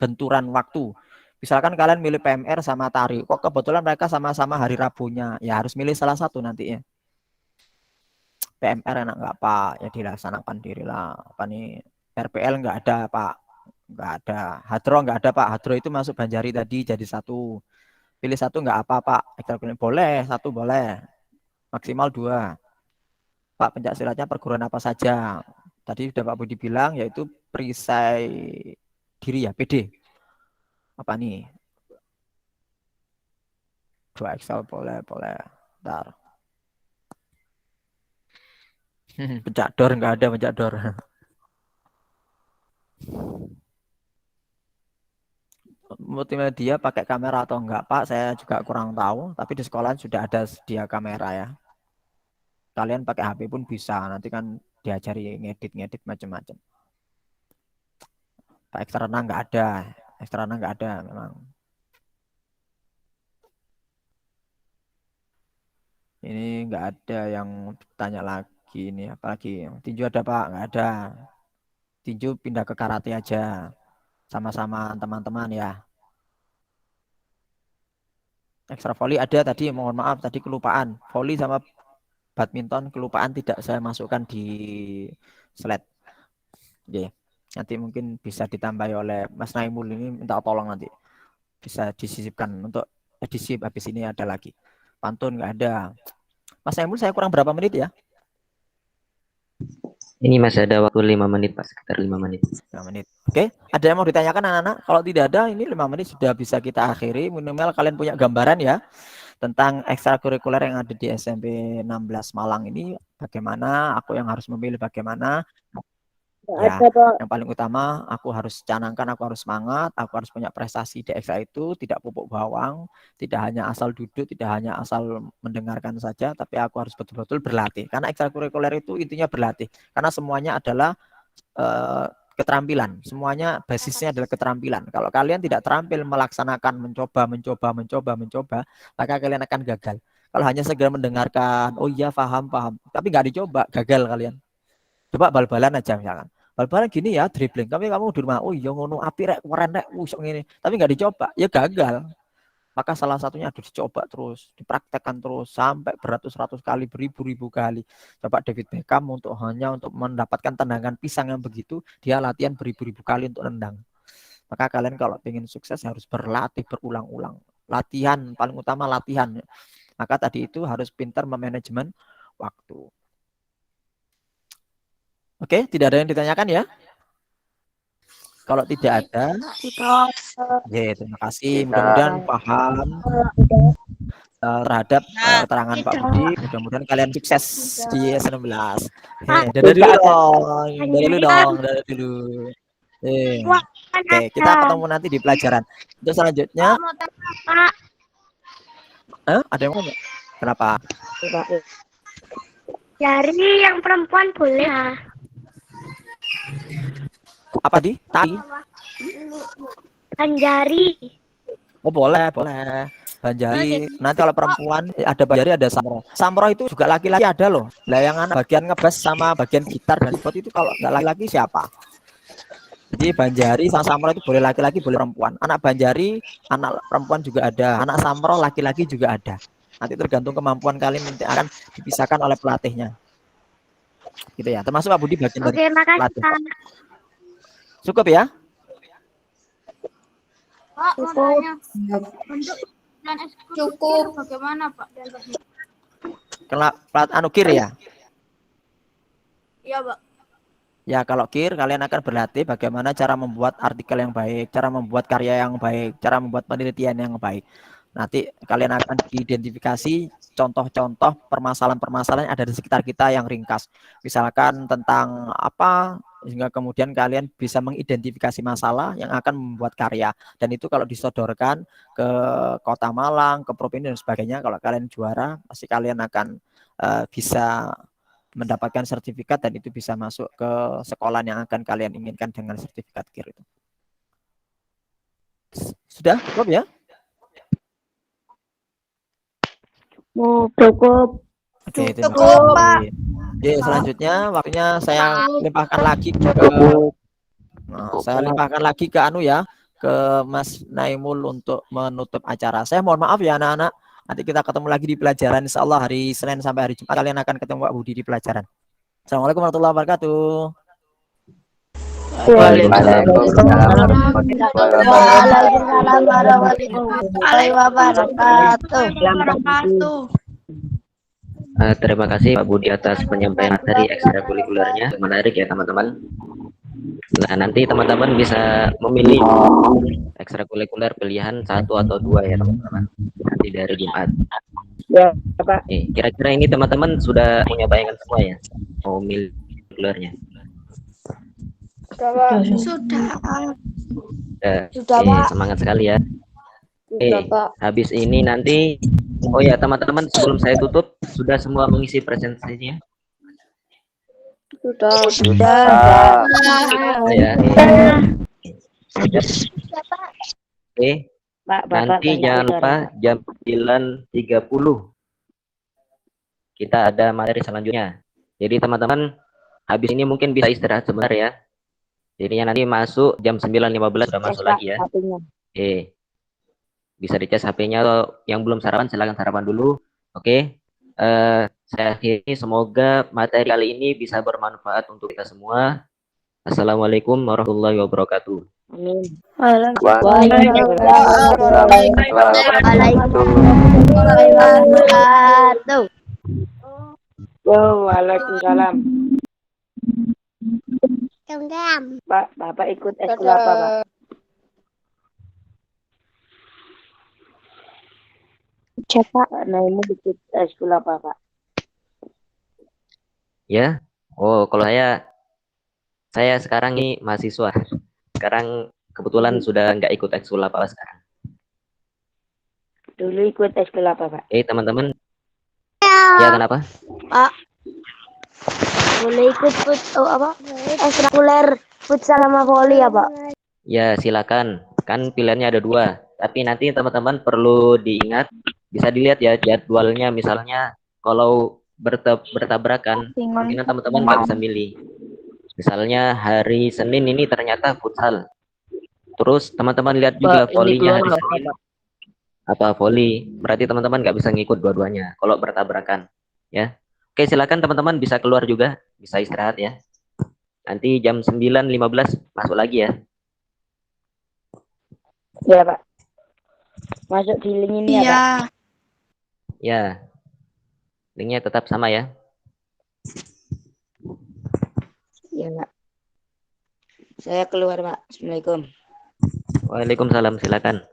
benturan waktu. Misalkan kalian milih PMR sama tari, kok kebetulan mereka sama-sama hari Rabunya, ya harus milih salah satu nantinya. PMR enak nggak Pak? Ya dilaksanakan dirilah. Apa nih? RPL nggak ada Pak? Nggak ada. Hadro nggak ada Pak? Hadro itu masuk Banjari tadi jadi satu. Pilih satu nggak apa Pak? Ekstra boleh, satu boleh. Maksimal 2. Pak, pencak silatnya perguruan apa saja? Tadi sudah Pak Budi bilang, yaitu perisai diri ya, PD. Apa nih? 2 Excel boleh. Bentar. Pencak dor nggak ada pencak dor. Multimedia pakai kamera atau enggak Pak? Saya juga kurang tahu. Tapi di sekolah sudah ada sedia kamera ya. Kalian pakai HP pun bisa. Nanti kan diajari ngedit macam-macam. Pak eksternal nggak ada. Eksternal nggak ada memang. Ini nggak ada yang tanya lagi ini, apalagi tinju ada Pak? Nggak ada. Tinju pindah ke karate aja, sama-sama teman-teman ya. Ekstra volley ada tadi, mohon maaf tadi kelupaan. Volley sama badminton kelupaan tidak saya masukkan di slide. Oke. Nanti mungkin bisa ditambahi oleh Mas Naimul, ini minta tolong nanti. Bisa disisipkan untuk edisi habis ini ada lagi. Pantun nggak ada. Mas Naimul saya kurang berapa menit ya? Ini masih ada waktu 5 menit Pak, sekitar 5 menit. 5 menit. Oke, ada yang mau ditanyakan anak-anak? Kalau tidak ada, ini 5 menit sudah bisa kita akhiri. Minimal kalian punya gambaran ya tentang ekstrakurikuler yang ada di SMP 16 Malang ini. Bagaimana, aku yang harus memilih bagaimana. Ya, yang paling utama aku harus canangkan, aku harus semangat, aku harus punya prestasi di ekstra itu, tidak pupuk bawang, tidak hanya asal duduk, tidak hanya asal mendengarkan saja, tapi aku harus betul-betul berlatih. Karena ekstrakurikuler itu intinya berlatih. Karena semuanya adalah keterampilan. Semuanya basisnya adalah keterampilan. Kalau kalian tidak terampil melaksanakan, mencoba, maka kalian akan gagal. Kalau hanya segera mendengarkan, oh iya paham, tapi nggak dicoba, gagal kalian. Coba bal-balan aja misalkan. Bal-balan gini ya, dribbling. Tapi kamu di rumah, oh iya ngono api rek, keren rek, usuk ini. Tapi nggak dicoba, ya gagal. Maka salah satunya harus dicoba terus, dipraktekkan terus sampai beratus-ratus kali, beribu-ribu kali. Coba David Beckham hanya untuk mendapatkan tendangan pisang yang begitu, dia latihan beribu-ribu kali untuk nendang. Maka kalian kalau ingin sukses harus berlatih berulang-ulang. Latihan, paling utama latihan. Maka tadi itu harus pintar memanajemen waktu. Oke, tidak ada yang ditanyakan ya? Kalau tidak ada, terima kasih. Mudah-mudahan paham terhadap keterangan Pak Budi. Mudah-mudahan kalian sukses di S16. Dadah dulu dong. Dadah dulu. Oke, kita ketemu nanti di pelajaran. Untuk selanjutnya, ada yang mau nggak? Kenapa? Dari yang perempuan boleh ya. Apa di? Tari? Banjari. Oh boleh. Banjari. Nanti kalau perempuan ada Banjari, ada Samro. Samro itu juga laki-laki ada loh. Lah yang anak bagian ngebas sama bagian gitar dan seperti itu kalau nggak laki-laki siapa? Jadi Banjari sama Samro itu boleh laki-laki, boleh perempuan. Anak Banjari, anak perempuan juga ada. Anak Samro laki-laki juga ada. Nanti tergantung kemampuan kalian nanti akan dipisahkan oleh pelatihnya. Gitu ya. Termasuk Pak Budi bagian dari pelatih. Cukup ya? Pak, mau tanya. Untuk dan cukup bagaimana Pak? Anu kir ya? Iya Pak. Ya kalau kir kalian akan berlatih bagaimana cara membuat artikel yang baik, cara membuat karya yang baik, cara membuat penelitian yang baik. Nanti kalian akan diidentifikasi contoh-contoh permasalahan-permasalahan yang ada di sekitar kita yang ringkas. Misalkan tentang apa, sehingga kemudian kalian bisa mengidentifikasi masalah yang akan membuat karya. Dan itu kalau disodorkan ke Kota Malang, ke provinsi dan sebagainya, kalau kalian juara, pasti kalian akan bisa mendapatkan sertifikat dan itu bisa masuk ke sekolah yang akan kalian inginkan dengan sertifikat KIR itu. Sudah cukup ya? Cukup. Oke, terima Cukup, kasih. Pak. Oke, selanjutnya waktunya saya limpahkan lagi ke saya limpahkan lagi ke anu ya, ke Mas Naimul untuk menutup acara. Saya mohon maaf ya anak-anak. Nanti kita ketemu lagi di pelajaran insya Allah hari Senin sampai hari Jumat kalian akan ketemu Pak Budi di pelajaran. Assalamualaikum warahmatullahi wabarakatuh. Waalaikumsalam. Waalaikumsalam warahmatullahi wabarakatuh. Terima kasih Pak Budi atas penyampaian materi ekstrakurikulernya. Menarik ya teman-teman. Nah, nanti teman-teman bisa memilih ekstrakurikuler pilihan 1 atau 2 ya teman-teman. Nanti dari Jumat. Ya, Pak. Kira-kira ini teman-teman sudah punya bayangan semua ya? Mau milih kurikulernya? Sudah. Sudah, Pak. Semangat sekali ya. Habis ini nanti, oh ya teman-teman, sebelum saya tutup, sudah semua mengisi presentasinya? Sudah. Ya. Oke. Nanti jangan lupa jam 9.30 kita ada materi selanjutnya. Jadi teman-teman, habis ini mungkin bisa istirahat sebentar ya. Jadinya nanti masuk jam 9.15 sudah masuk lagi ya. Oke. Bisa dicas HP-nya, atau yang belum sarapan silahkan sarapan dulu. Oke. Saya akhiri, semoga materi kali ini bisa bermanfaat untuk kita semua. Assalamualaikum warahmatullahi wabarakatuh. Amin. Waalaikumsalam. Pak, Bapak ikut eskul apa, Pak? Siapa? Pak Naimu ikut eskul apa, Pak? Ya. Oh, kalau saya sekarang ini mahasiswa. Sekarang kebetulan sudah nggak ikut ekskul apa sekarang. Dulu ikut eskul apa, Pak? Teman-teman. Ya, kenapa? Pak. Boleh ikut ekstrakurikuler futsal sama voli ya, Pak? Ya, silakan. Kan pilihannya ada 2. Tapi nanti teman-teman perlu diingat, bisa dilihat ya jadwalnya. Misalnya kalau bertabrakan, mungkin teman-teman nggak bisa milih. Misalnya hari Senin ini ternyata futsal. Terus teman-teman lihat juga volinya hari Senin. Apa voli? Berarti teman-teman nggak bisa ngikut dua-duanya kalau bertabrakan. Ya. Oke, silakan teman-teman bisa keluar juga, bisa istirahat ya. Nanti jam 9.15 masuk lagi ya. Ya, Pak. Masuk di link ini ya, Pak? Ya. Linknya tetap sama ya. Ya, Pak. Saya keluar, Pak. Assalamualaikum. Waalaikumsalam, silakan.